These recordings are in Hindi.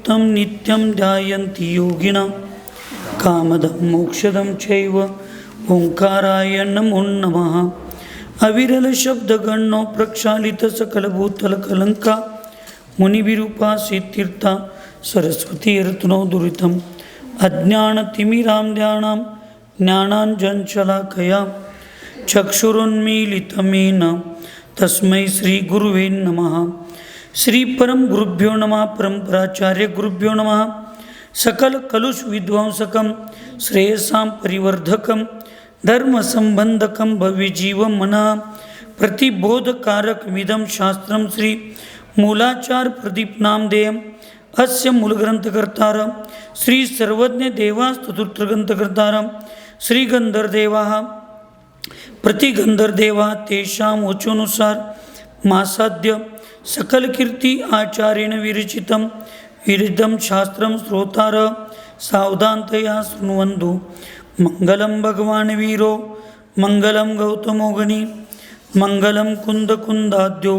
युक्तं नित्यं ध्यायन्ति योगिनः कामदं मोक्षदं चैव ओंकाराय नमो नमः। अविरल शब्दगणो प्रक्षालित सकलभूतल कलंका मुनिविरूपासी तीर्था सरस्वती रत्नो दुरितम् अज्ञानतिमिरां ध्यानां ज्ञानाञ्जनशलाकया चक्षुरुन्मीलितं येन तस्मै श्रीगुरुवे नमः। श्रीपरम गुरुभ्यो नमः। परम्पराचार्य गुरुभ्यो नमः। सकल कलुष विध्वंसकं श्रेयसां परिवर्धकं धर्मसंबंधकं भव्यजीवं मनः प्रतिबोधकारकमिदं शास्त्रं श्री मूलाचार प्रदीप नामधेयम् अस्य मूलग्रंथकर्तारं श्री सर्वज्ञ देवास्तुत्रग्रंथकर्तारं श्री गंधर्देवाः प्रतिगंधर्देवा तेषां वचोनुसार मासाद्य सकल कीर्ति आचार्येण विरचितं विरुद्धं शास्त्रं श्रोतार सावधानतया शृण्वन्तु। मंगलं भगवान् वीरो मंगलं गौतमोगनी मंगलं कुन्दकुन्दाद्यो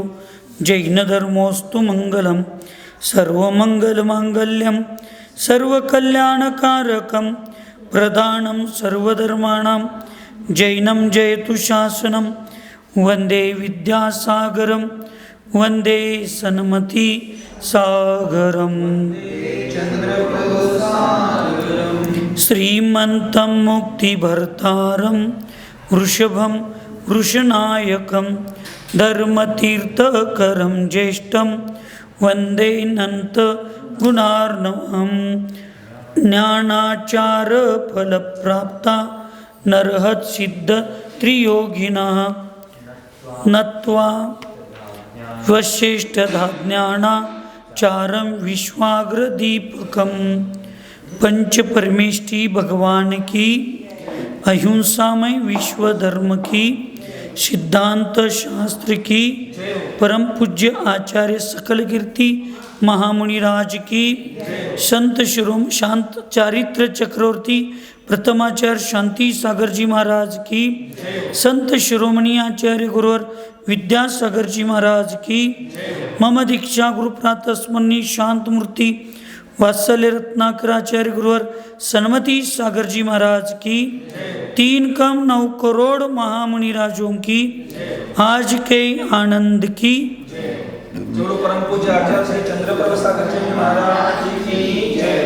जैनधर्मोऽस्तु मंगलं सर्वमंगलमांगल्यं सर्वकल्याणकारकं प्रधानं सर्वधर्माणां जैनं जयतु शासनं वन्दे विद्यासागरं वन्दे सन्मति सागरम्। श्रीमन्तं मुक्तिभर्तारं वृषभं वृषनायकं धर्मतीर्थकरं ज्येष्ठं वन्दे नन्तगुणार्णवं। ज्ञानाचारफलप्राप्ता नरहत्सिद्धत्रियोगिनः नत्वा वश्रेष्ठधा ज्ञानाचारं विश्वाग्रदीपकं। पंच परमेष्टि भगवान की, अहिंसामय विश्व धर्म की, सिद्धांत शास्त्र की, परम पूज्य आचार्य सकल कीर्ति महामुनिराज की, संत शिरोम शांत चारित्र चक्रवर्ती प्रथमाचार्य शांति सागर जी महाराज की, संत शिरोमणि आचार्य गुरुवर विद्यासागर जी महाराज की, मम दीक्षा गुरु प्रातस्मरणी शांत मूर्ति वात्सल्य रत्नाकराचार्य गुरुवर सन्मति सागर जी महाराज की, 3,9 करोड़ महामुनिराजों की आज के आनंद की, परम पूज्य आचार्य श्री चंद्रप्रभा सागर जी महाराज की जय।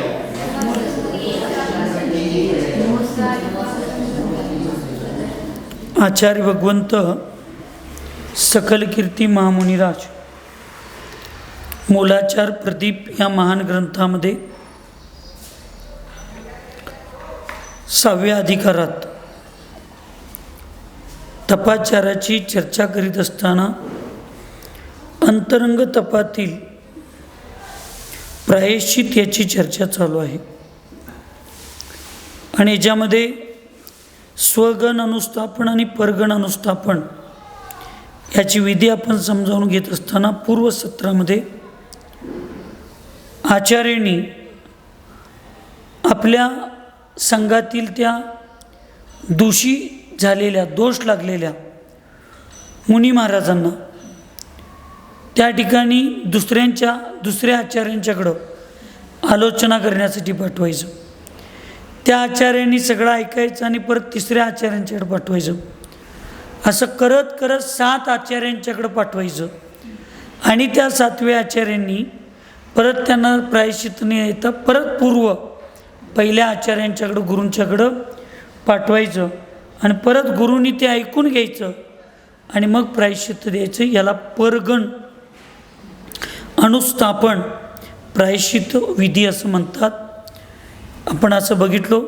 आचार्य भगवंत सकल कीर्ती महामुनिराज मूलाचार प्रदीप या महान ग्रंथामध्ये 6व्या अधिकारात तपाचाराची चर्चा करीत असताना अंतरंग तपातील प्रायश्चित याची चर्चा चालू आहे आणि याच्यामध्ये स्वगण अनुस्थापन आणि परगण अनुस्थापन याची विधी आपण समजावून घेत असताना पूर्वसत्रामध्ये आचार्यांनी आपल्या संघातील त्या दोषी झालेल्या दोष लागलेल्या मुनी महाराजांना त्या ठिकाणी दुसऱ्या आचार्यांच्याकडं आलोचना करण्यासाठी पाठवायचं। त्या आचार्यांनी सगळं ऐकायचं आणि परत तिसऱ्या आचार्यांच्याकडे पाठवायचं। असं करत करत 7 आचार्यांच्याकडे पाठवायचं आणि त्या 7व्या आचार्यांनी परत त्यांना प्रायश्चित न येता परत पहिल्या आचार्यांच्याकडं गुरूंच्याकडं पाठवायचं आणि परत गुरूंनी ते ऐकून घ्यायचं आणि मग प्रायश्चित द्यायचं। याला परगण अनुस्थापन प्रायश्चित विधी असं म्हणतात। आपण असं बघितलो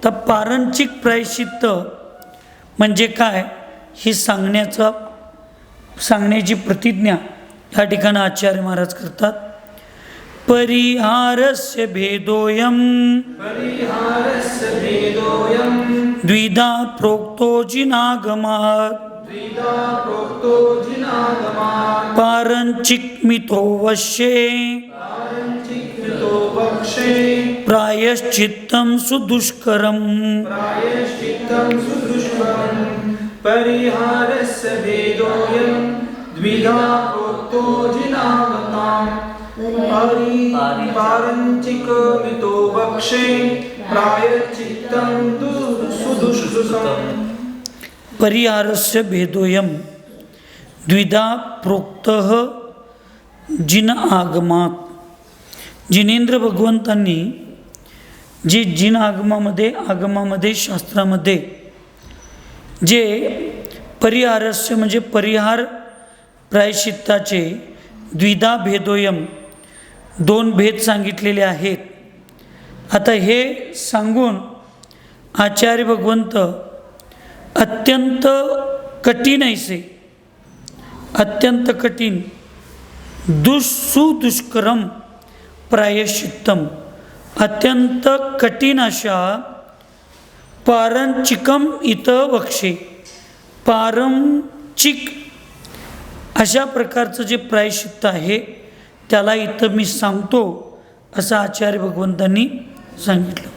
तर पारंचिक प्रायश्चित्त म्हणजे काय हे सांगण्याची प्रतिज्ञा या ठिकाणी आचार्य महाराज करतात। परिहारस्य भेदोयम द्विधा प्रोक्तो जिनागमात् पारंचिक मितो वश्ये प्रायश्चित्तं सुदुष्करम्। परिहारस्य भेदोयं द्विधा प्रोक्तो जिनागमात् पारञ्चिकमितो वक्षे प्रायश्चित्तं सुदुष्कृतं परिहारस्य भेदोयम द्विधा प्रोक्तः जिन आगमात. जिनेंद्र भगवंतांनी जे जिन आगमामध्ये शास्त्रामध्ये जे परिहारस्य म्हणजे परिहार प्रायश्चित्ताचे द्विधा भेदोयम दोन भेद सांगितलेले आहेत. आता हे सांगून आचार्य भगवंत अत्यंत कठीण ऐसे अत्यंत कठीण सुदुष्करम प्रायश्चित्तम अत्यंत कठीण अशा पारंचिकम इथं वक्षे पारंचिक अशा प्रकारचं जे प्रायश्चित्त आहे त्याला इथं मी सांगतो असं आचार्य भगवंतांनी सांगितलं.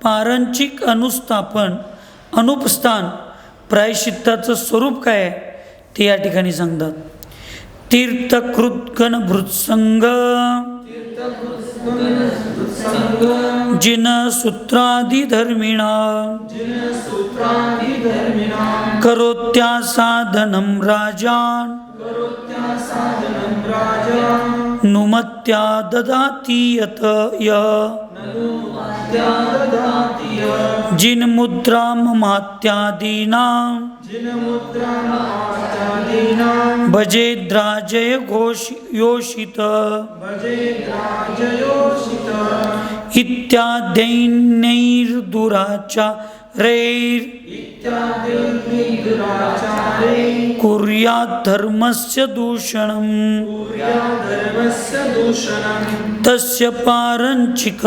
पारंचिक अनुपस्थान प्रायश्चित्ताचं स्वरूप काय आहे ते या ठिकाणी सांगतात. तीर्थकृत भृत्संग जिन सूत्रादि धर्मिणा करोत्या साधनं राजान नुमत्या ददाति यत जिन मुद्रा ममात्यादीनां भजेद्राजय योषित इत्याद्यैर्दुराचारैर् कुर्यात् धर्मस्य दूषणम् तस्य पारञ्चिक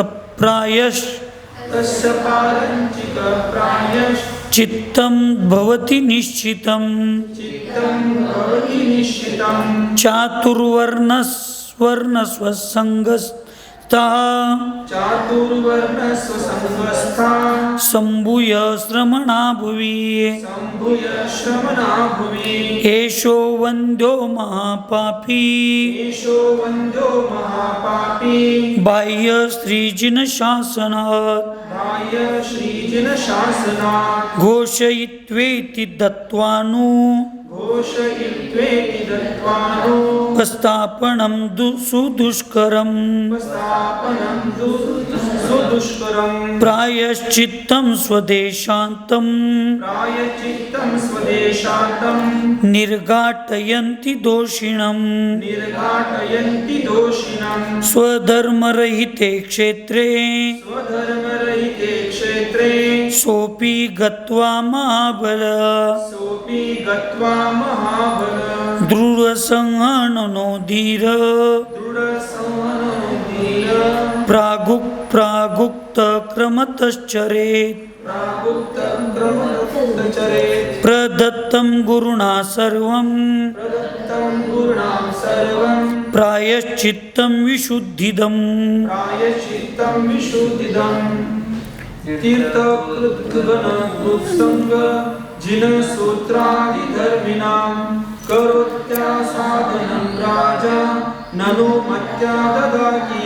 चित्तं भवति निश्चितं चातुर्वर्णस्वसंगस्तः सम्भूय श्रमणा भुवि एषो वन्द्यो महापापी बाह्य श्रीजिनशासनात् घोषयित्वेति दत्त्वानु उपस्थापनं सुदुष्करम् प्रायश्चित्तं स्वदेशान्तं निर्घाटयन्ति दोषिणम् स्वधर्मरहिते क्षेत्रे सोऽपि गत्वा महाबल दृढसंहनो धीर प्रागुक्त क्रमतश्चरेत् प्रदत्तं गुरुणा सर्वं प्रायश्चित्तं विशुद्धिदम्. तीर्थकृतगणकृत्संग जिनसूत्रादिधर्मिणां करोत्या साधनं राजा ननु मत्या ददाति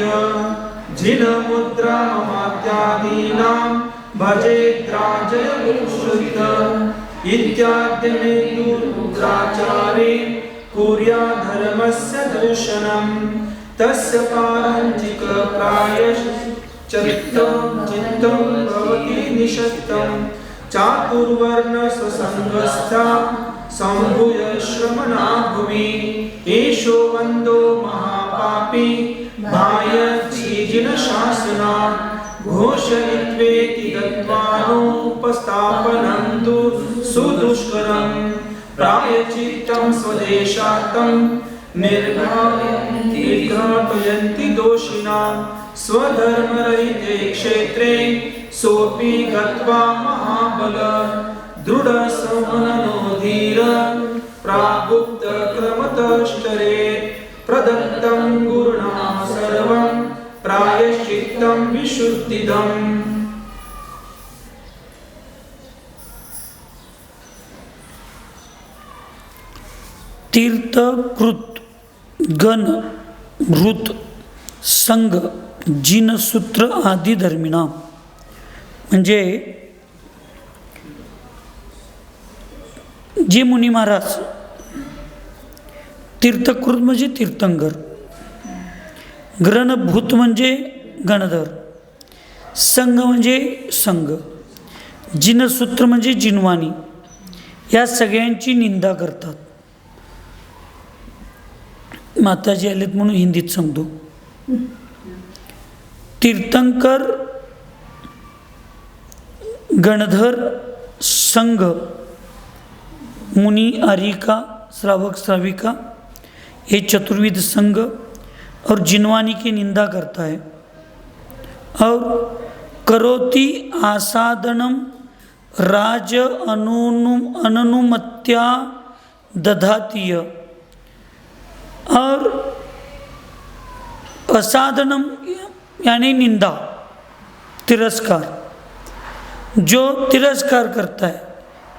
जिनमुद्रा ममात्यादीनां भजेद्राजयगुरुश्रुत इत्याद्यमेतुरुद्राचारे कुर्याद्धर्मस्य दूषणं तस्य पारञ्चिक प्रायश्चित्तं भवति निषिद्धं चातुर्वर्णस्वसंगस्था सम्भूय श्रमणा भुवि एषो वन्दो महापापी बाह्यजीजिनशासनात् घोषयित्वेति दत्त्वानुपस्थापनं तु सुदुष्करं प्रायश्चित्तं स्वदेशात्तं निर्घाटयन्ति दोषिणां स्वधर्मरहिते क्षेत्रे सोऽपि गत्वा महाबल दृढसंहनो धीर प्रागुक्तक्रमतश्चरेत् प्रदत्तं गुरुणा सर्वं प्रायश्चित्तं विशुद्धिदम्. तीर्थकृत गण मृत संघ जिनसूत्र आदी धर्मिणा, म्हणजे जे मुनी महाराज तीर्थकृत म्हणजे तीर्थंकर, ग्रणभूत म्हणजे गणधर, संघ म्हणजे संघ, जिनसूत्र म्हणजे जिनवाणी, या सगळ्यांची निंदा करतात. माताजी आलेत म्हणून हिंदीत सांगतो. तीर्थंकर, गणधर, संघ, मुनि, आर्यिका, श्रावक, श्राविका, ये चतुर्विध संघ और जिनवानी की निंदा करता है. और करोति आसादनम राज अनुनुमत्या दधातीय, और असाधनम यानी निंदा, तिरस्कार, जो तिरस्कार करता है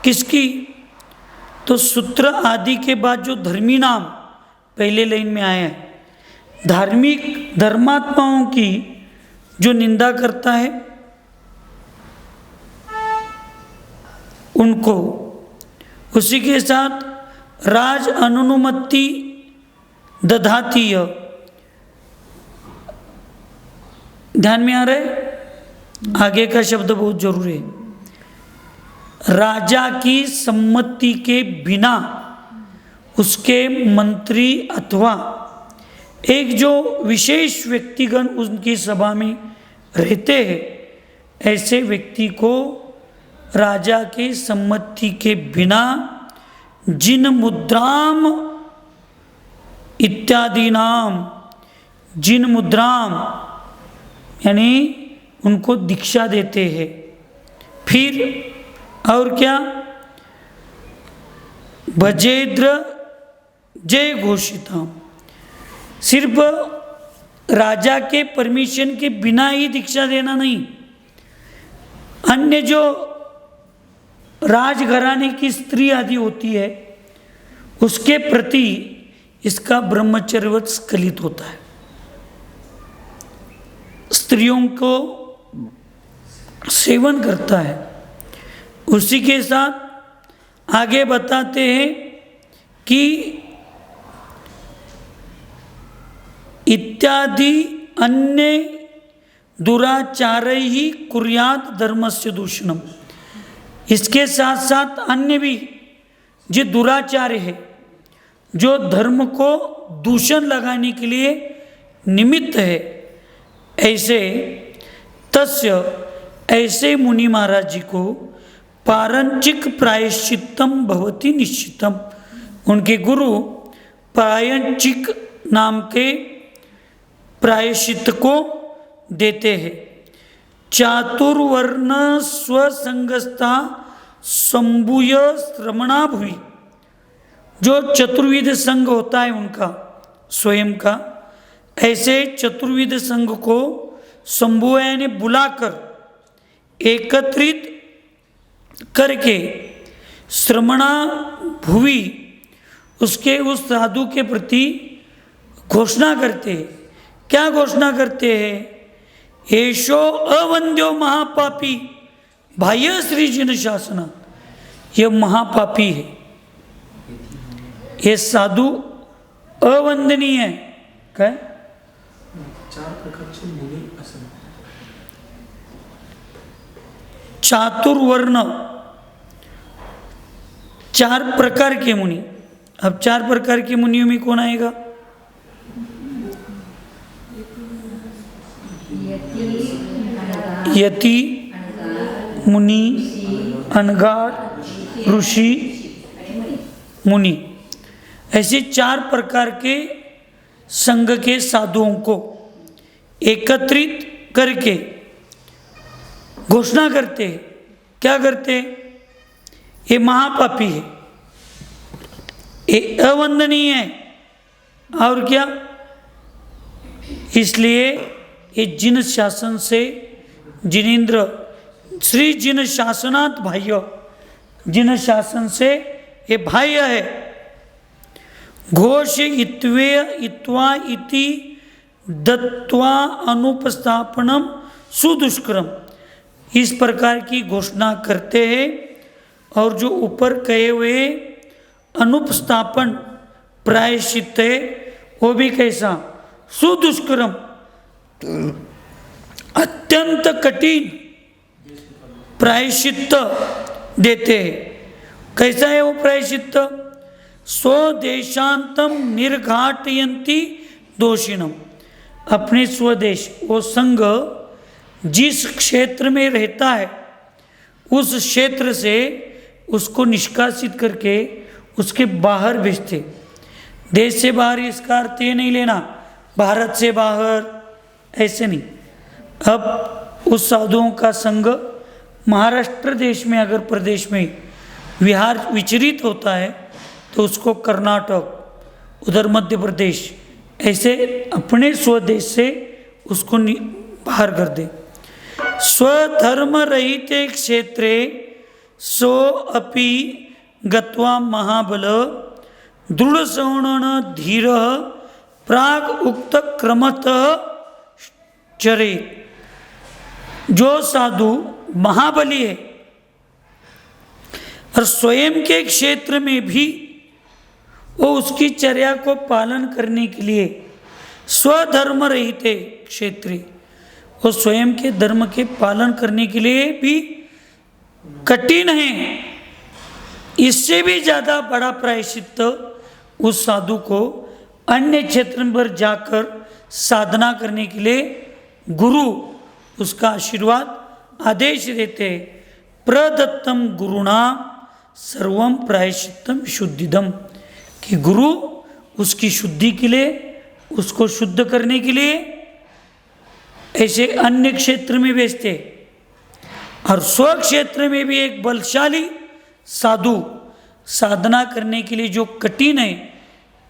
किसकी, तो सूत्र आदि के बाद जो धर्मी नाम पहले लाइन में आए हैं, धार्मिक धर्मात्माओं की जो निंदा करता है उनको, उसी के साथ राज अनुनुमति दधातीय, ध्यान में आ रहा है, आगे का शब्द बहुत जरूरी है. राजा की सम्मति के बिना उसके मंत्री अथवा एक जो विशेष व्यक्तिगण उनकी सभा में रहते हैं, ऐसे व्यक्ति को राजा के सम्मति के बिना जिन मुद्राम इत्यादि नाम, जिन मुद्राम यानी उनको दीक्षा देते हैं. फिर और क्या, भजेद्र जय घोषिता, सिर्फ राजा के परमिशन के बिना ही दीक्षा देना नहीं, अन्य जो राजघराने की स्त्री आदि होती है उसके प्रति इसका ब्रह्मचर्यवत स्खलित होता है. स्त्रियों को सेवन करता है. उसी के साथ आगे बताते हैं कि इत्यादि अन्य दुराचार ही कुर्यात धर्मस्य दूषणम, इसके साथ साथ अन्य भी जो दुराचार है, जो धर्म को दूषण लगाने के लिए निमित्त है, ऐसे तस्य, ऐसे मुनि महाराज जी को पारंचिक प्रायश्चित्तम भवति निश्चितम, उनके गुरु प्रायंचिक नाम के प्रायश्चित को देते हैं. चातुर्वर्ण स्वसंगस्था संभूय श्रमणा भुवि, जो चतुर्विध संघ होता है उनका स्वयं का, ऐसे चतुर्विध संघ को संभुया ने बुलाकर एकत्रित करके श्रमणा भुवि, उसके उस साधु के प्रति घोषणा करते हैं. क्या घोषणा करते हैं, एशो अवंद्यो महापापी बाह्य श्री जिन शासना, यह महापापी है, ये साधु अवंदनीय है. काय, चार प्रकारचे मुनी असं, चातुर्वर्ण, चार प्रकार के मुनि. अब चार प्रकार के मुनियों में कौन आएगा, यति, मुनि, अनगार, ऋषि, मुनि, ऐसे चार प्रकार के संघ के साधुओं को एकत्रित करके घोषणा करते हैं. क्या करते हैं, ये महापापी है, ये अवंदनीय है, और क्या, इसलिए ये जिन शासन से, जिनेन्द्र श्री जिन शासनात् बाह्य, जिन शासन से ये बाह्य है. घोष इत्वे इत्वा इति दत्वा अनुपस्थापनम सुदुष्करम, इस प्रकार की घोषणा करते हैं और जो ऊपर कहे हुए अनुपस्थापन प्रायश्चित है वो भी कैसा, सुदुष्करम, अत्यंत कठिन प्रायश्चित देते हैं। कैसा है वो प्रायश्चित, स्वदेशांतम निर्घाटयंती दोषिणम, अपने स्वदेश वो संघ जिस क्षेत्र में रहता है उस क्षेत्र से उसको निष्कासित करके उसके बाहर भेजते। देश से बाहर इसका अर्थ ये नहीं लेना भारत से बाहर, ऐसे नहीं। अब उस साधुओं का संघ महाराष्ट्र देश में अगर प्रदेश में विहार विचरित होता है तो उसको कर्नाटक, उधर मध्य प्रदेश, ऐसे अपने स्वदेश से उसको बाहर कर दे। स्वधर्म रहिते क्षेत्रे सो अपि गत्वा महाबल दृढ़ सवर्णन धीर प्राग उक्त क्रमतः चरे। जो साधु महाबली है और स्वयं के क्षेत्र में भी वो उसकी चर्या को पालन करने के लिए स्वधर्म रहते क्षेत्र, वो स्वयं के धर्म के पालन करने के लिए भी कठिन है, इससे भी ज़्यादा बड़ा प्रायश्चित उस साधु को अन्य क्षेत्र पर जाकर साधना करने के लिए गुरु उसका आशीर्वाद आदेश देते। प्रदत्तम गुरुणा सर्वम प्रायश्चित्तम शुद्धिदम, कि गुरु उसकी शुद्धि के लिए, उसको शुद्ध करने के लिए ऐसे अन्य क्षेत्र में भेजते। और स्व क्षेत्र में भी एक बलशाली साधु साधना करने के लिए जो कठिन है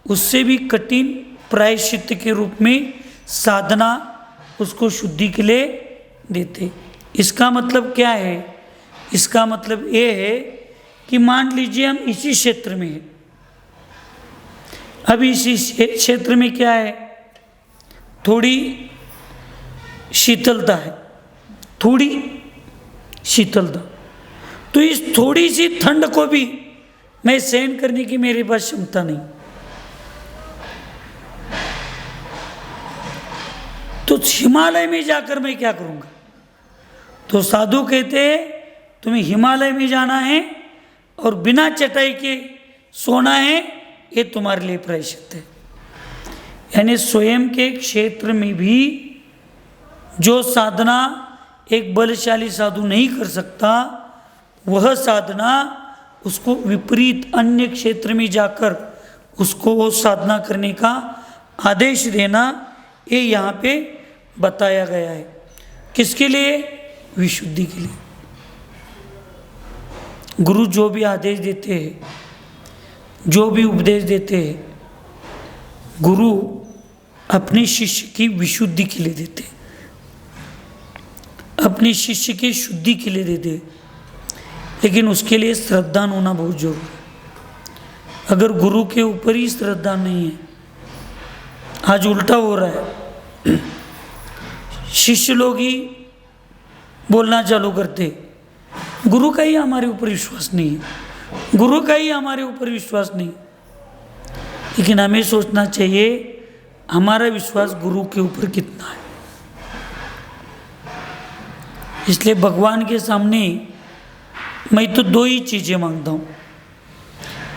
उससे भी कठिन प्रायश्चित्त के रूप में साधना उसको शुद्धि के लिए देते। इसका मतलब क्या है, इसका मतलब ये है कि मान लीजिए हम इसी क्षेत्र में हैं, अभी इसी क्षेत्र में क्या है, थोड़ी शीतलता है, थोड़ी शीतलता, तो इस थोड़ी सी ठंड को भी मैं सहन करने की मेरे पास क्षमता नहीं, तो हिमालय में जाकर मैं क्या करूंगा। तो साधु कहते हैं तुम्हें हिमालय में जाना है और बिना चटाई के सोना है, ये तुम्हारे लिए प्रायश्चित है। यानी स्वयं के क्षेत्र में भी जो साधना एक बलशाली साधु नहीं कर सकता, वह साधना उसको विपरीत अन्य क्षेत्र में जाकर उसको वो साधना करने का आदेश देना, ये यहाँ पे बताया गया है। किसके लिए, विशुद्धि के लिए। गुरु जो भी आदेश देते हैं, जो भी उपदेश देते हैं, गुरु अपने शिष्य की विशुद्धि के लिए देते, अपने शिष्य की शुद्धि के लिए देते, लेकिन उसके लिए श्रद्धा होना बहुत जरूरी है। अगर गुरु के ऊपर ही श्रद्धा नहीं है, आज उल्टा हो रहा है, शिष्य लोग ही बोलना चालू करते, गुरु का ही हमारे ऊपर विश्वास नहीं है, गुरु का ही हमारे ऊपर विश्वास नहीं। लेकिन हमें सोचना चाहिए हमारा विश्वास गुरु के ऊपर कितना है। इसलिए भगवान के सामने मैं तो दो ही चीज़ें मांगता हूँ,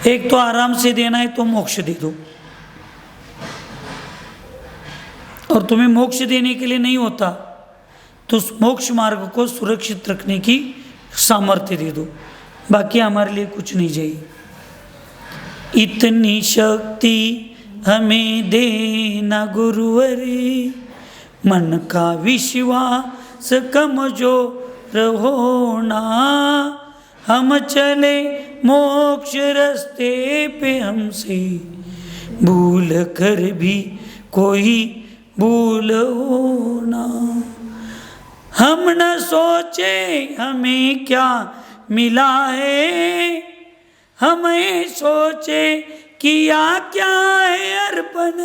एक तो आराम से देना है तो मोक्ष दे दो, और तुम्हें मोक्ष देने के लिए नहीं होता तो उस मोक्ष मार्ग को सुरक्षित रखने की सामर्थ्य दे दो, बाकी हमारे लिए कुछ नहीं चाहिए। इतनी शक्ति हमें देना गुरुवरी, मन का विश्वास कमजोर होना, हम चले मोक्ष रास्ते पे हमसे भूल कर भी कोई भूल होना। हम न सोचे हमें क्या मिला है, हमें सोचे किया क्या है अर्पण,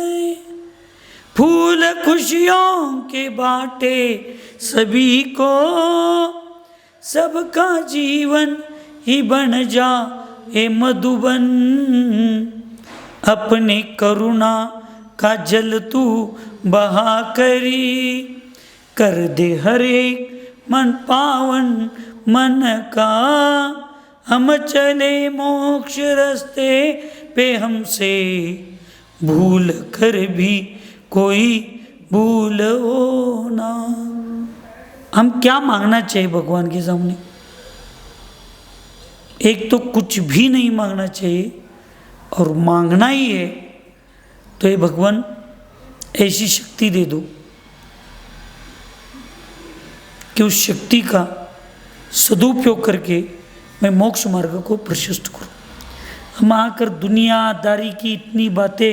फूल खुशियों के बाटे सभी को, सबका जीवन ही बन जा ए मधुबन, अपने करुणा का जल तू बहा करी, कर दे हर एक मन पावन मन का, हम चले मोक्ष रास्ते पे हमसे भूल कर भी कोई भूल हो ना। हम क्या मांगना चाहिए भगवान के सामने? एक तो कुछ भी नहीं मांगना चाहिए, और मांगना ही है तो ये भगवान ऐसी शक्ति दे दो कि उस शक्ति का सदुपयोग करके मैं मोक्ष मार्ग को प्रशस्त करूं। हम आकर दुनियादारी की इतनी बातें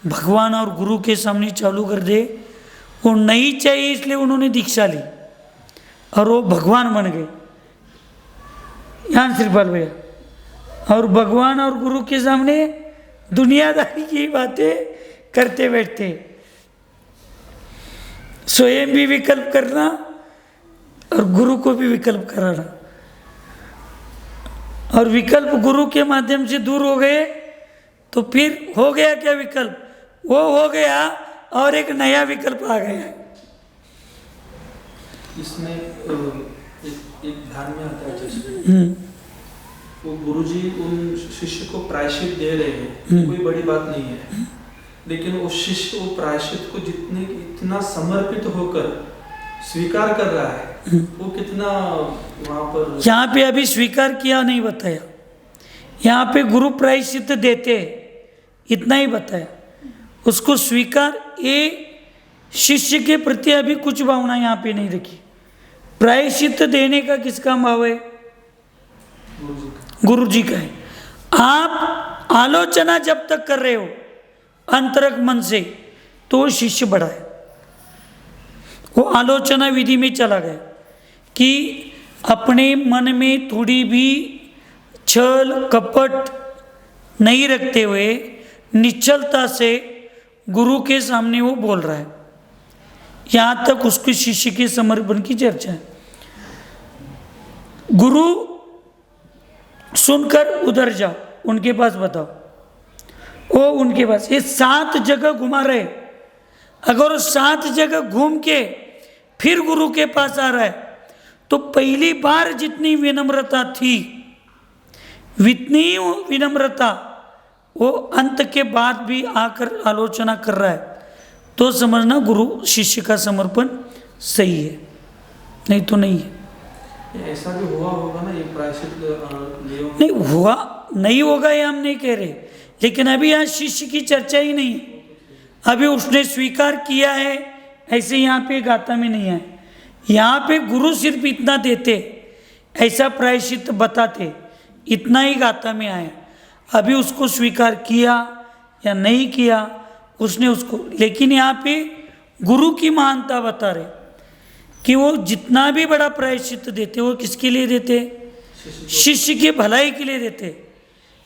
भगवान और गुरु के सामने चालू कर दे, वो नहीं चाहिए इसलिए उन्होंने दीक्षा ली और वो भगवान बन गए यहाँ श्रीपाल भैया, और भगवान और गुरु के सामने दुनियादारी की बातें करते बैठते, स्वयं भी विकल्प करना और गुरु को भी विकल्प कराना, और विकल्प गुरु के माध्यम से दूर हो गए तो फिर हो गया क्या विकल्प? वो हो गया और एक नया विकल्प आ गया। इसमें एक ध्यान में आता है जैसे वो गुरुजी उन शिष्य को प्रायश्चित दे रहे हैं, कोई बड़ी बात नहीं है, लेकिन वो शिष्य वो प्रायश्चित को इतना समर्पित होकर स्वीकार कर रहा है, वो कितना वहां पर। यहाँ पे अभी स्वीकार किया नहीं बताया, यहाँ पे गुरु प्रायश्चित देते इतना ही बताया। उसको स्वीकार ये शिष्य के प्रति अभी कुछ भावना यहाँ पे नहीं रखी। प्रायश्चित देने का किसका भाव है? गुरु जी का है। आप आलोचना जब तक कर रहे हो अंतरक मन से तो वो शिष्य बड़ा है, वो आलोचना विधि में चला गया कि अपने मन में थोड़ी भी छल कपट नहीं रखते हुए निश्चलता से गुरु के सामने वो बोल रहा है। यहाँ तक उसके शिष्य के समर्पण की चर्चा है। गुरु सुनकर उधर जाओ, उनके पास बताओ, वो उनके पास, ये 7 जगह घुमा रहे। अगर वो 7 जगह घूम के फिर गुरु के पास आ रहा है तो पहली बार जितनी विनम्रता थी वितनी विनम्रता वो अंत के बाद भी आकर आलोचना कर रहा है, तो समझना गुरु शिष्य का समर्पण सही है, नहीं तो नहीं है। ऐसा भी हुआ होगा ना, ये प्रायश्चित नहीं हुआ नहीं होगा ये हम नहीं कह रहे, लेकिन अभी यहाँ शिष्य की चर्चा ही नहीं है। अभी उसने स्वीकार किया है ऐसे यहाँ पे गाथा में नहीं है। यहाँ पे गुरु सिर्फ इतना देते, ऐसा प्रायश्चित बताते, इतना ही गाथा में आया। अभी उसको स्वीकार किया या नहीं किया उसने उसको, लेकिन यहाँ पे गुरु की महानता बता रहे कि वो जितना भी बड़ा प्रायश्चित देते वो किसके लिए देते? शिष्य की भलाई के लिए देते।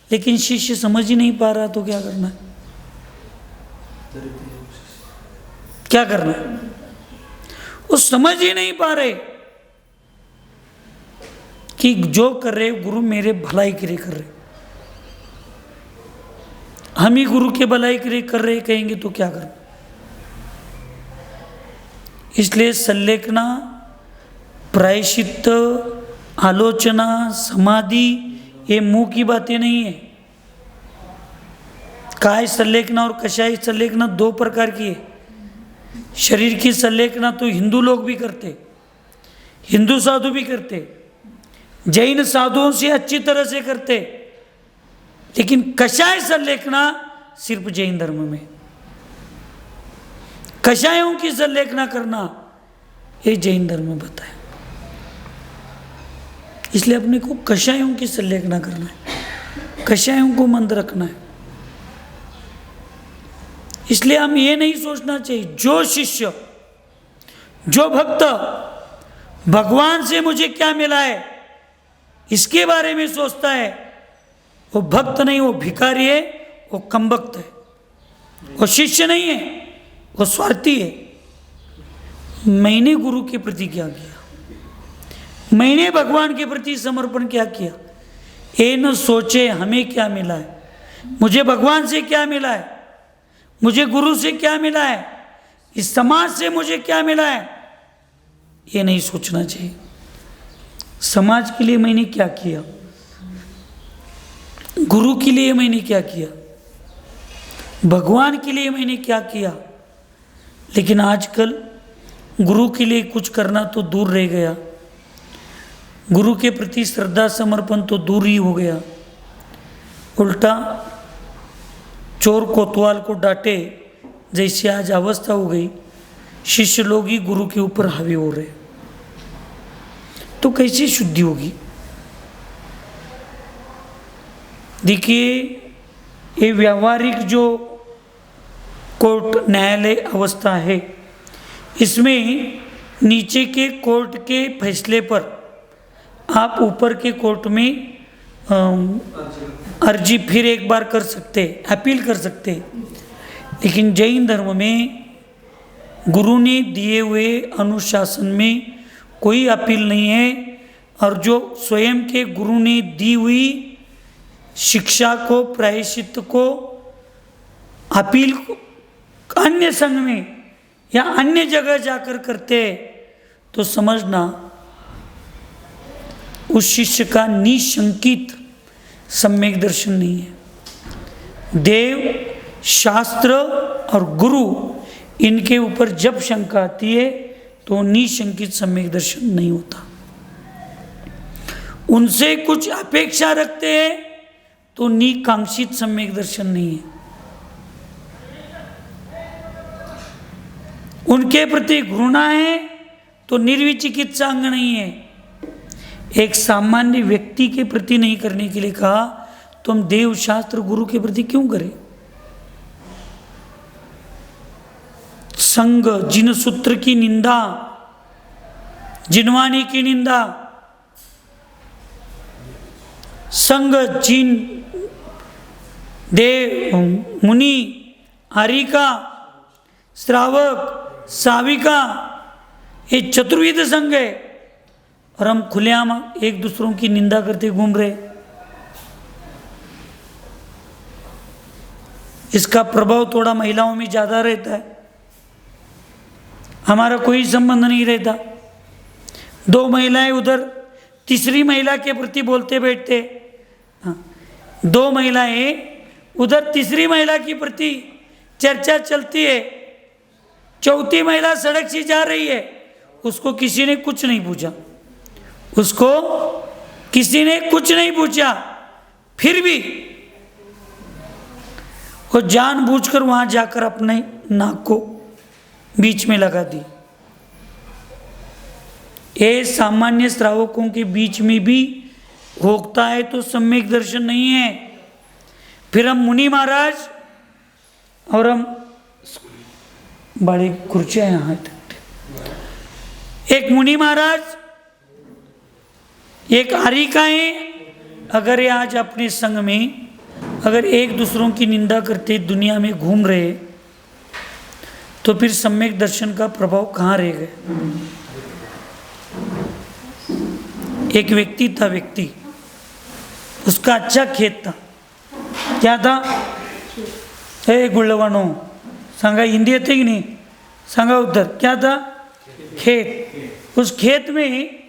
लेकिन शिष्य समझ ही नहीं पा रहा तो क्या करना है? क्या करना है? वो समझ ही नहीं पा रहे कि जो कर रहे गुरु मेरे भलाई के लिए कर रहे, हम ही गुरु के भलाई के लिए कर रहे कहेंगे तो क्या करना? इसलिए संलेखना, प्रायश्चित, आलोचना, समाधि ये मुंह की बातें नहीं है। काय संलेखना और कषाय संलेखना 2 प्रकार की है। शरीर की संलेखना तो हिंदू लोग भी करते, हिंदू साधु भी करते, जैन साधुओं से अच्छी तरह से करते, लेकिन कषाय संलेखना सिर्फ जैन धर्म में। कषायों की संलेखना करना ये जैन धर्म में बताया। इसलिए अपने को कषायों की संलेखना करना है, कषायों को मंद रखना है। इसलिए हम ये नहीं सोचना चाहिए जो शिष्य, जो भक्त भगवान से मुझे क्या मिला है इसके बारे में सोचता है वो भक्त नहीं, वो भिखारी है, वो कमबख्त है, वो शिष्य नहीं है, वो स्वार्थी है। मैंने गुरु के प्रति क्या किया, मैंने भगवान के प्रति समर्पण क्या किया, ये न सोचे हमें क्या मिला है, मुझे भगवान से क्या मिला है, मुझे गुरु से क्या मिला है, इस समाज से मुझे क्या मिला है, ये नहीं सोचना चाहिए। समाज के लिए मैंने क्या किया, गुरु के लिए मैंने क्या किया, भगवान के लिए मैंने क्या किया। लेकिन आजकल गुरु के लिए कुछ करना तो दूर रह गया, गुरु के प्रति श्रद्धा समर्पण तो दूर ही हो गया। उल्टा चोर कोतवाल को डांटे जैसी आज अवस्था हो गई, शिष्य लोग ही गुरु के ऊपर हावी हो रहे, तो कैसी शुद्धि होगी। देखिए, ये व्यावहारिक जो कोर्ट न्यायालय अवस्था है, इसमें नीचे के कोर्ट के फैसले पर आप ऊपर के कोर्ट में अर्जी फिर एक बार कर सकते, अपील कर सकते। लेकिन जैन धर्म में गुरु ने दिए हुए अनुशासन में कोई अपील नहीं है, और जो स्वयं के गुरु ने दी हुई शिक्षा को, प्रायश्चित को, अपील को अन्य संघ में या अन्य जगह जाकर करते तो समझना उस शिष्य का निशंकित सम्यक दर्शन नहीं है। देव, शास्त्र और गुरु, इनके ऊपर जब शंका आती है तो निशंकित सम्यक दर्शन नहीं होता। उनसे कुछ अपेक्षा रखते हैं तो निकांक्षित सम्यक दर्शन नहीं है। उनके प्रति घृणा है तो निर्विचिकित्सांग नहीं है। एक सामान्य व्यक्ति के प्रति नहीं करने के लिए कहा, तो हम देव, शास्त्र, गुरु के प्रति क्यों करें। संग, जिन सूत्र की निंदा, जिनवाणी की निंदा, संग, जिन, देव, मुनि, आरिका, श्रावक, साविका, ये चतुर्विध संघ है, और हम खुलेआम एक दूसरों की निंदा करते घूम रहे। इसका प्रभाव थोड़ा महिलाओं में ज़्यादा रहता है, हमारा कोई संबंध नहीं रहता। दो महिलाएं उधर तीसरी महिला के प्रति बोलते बैठते, दो महिलाएं उधर तीसरी महिला की प्रति चर्चा चलती है, चौथी महिला सड़क से जा रही है, उसको किसी ने कुछ नहीं पूछा, उसको किसी ने कुछ नहीं पूछा, फिर भी वो जानबूझकर वहां जाकर अपने नाक को बीच में लगा दी। ये सामान्य श्रावकों के बीच में भी होता है तो सम्यक दर्शन नहीं है। फिर हम मुनि महाराज और हम बड़ी कुर्सियां यहाँ, एक मुनि महाराज, एक आरिकाएं, अगर ये आज अपने संग में अगर एक दूसरों की निंदा करते दुनिया में घूम रहे, तो फिर सम्यक दर्शन का प्रभाव कहाँ रह गए। एक व्यक्ति था, व्यक्ति उसका अच्छा खेत था। क्या था? हे गुल्लवानो, सांगा हिंदी थे कि नहीं, सांगा उधर क्या था? खेत। उस खेत में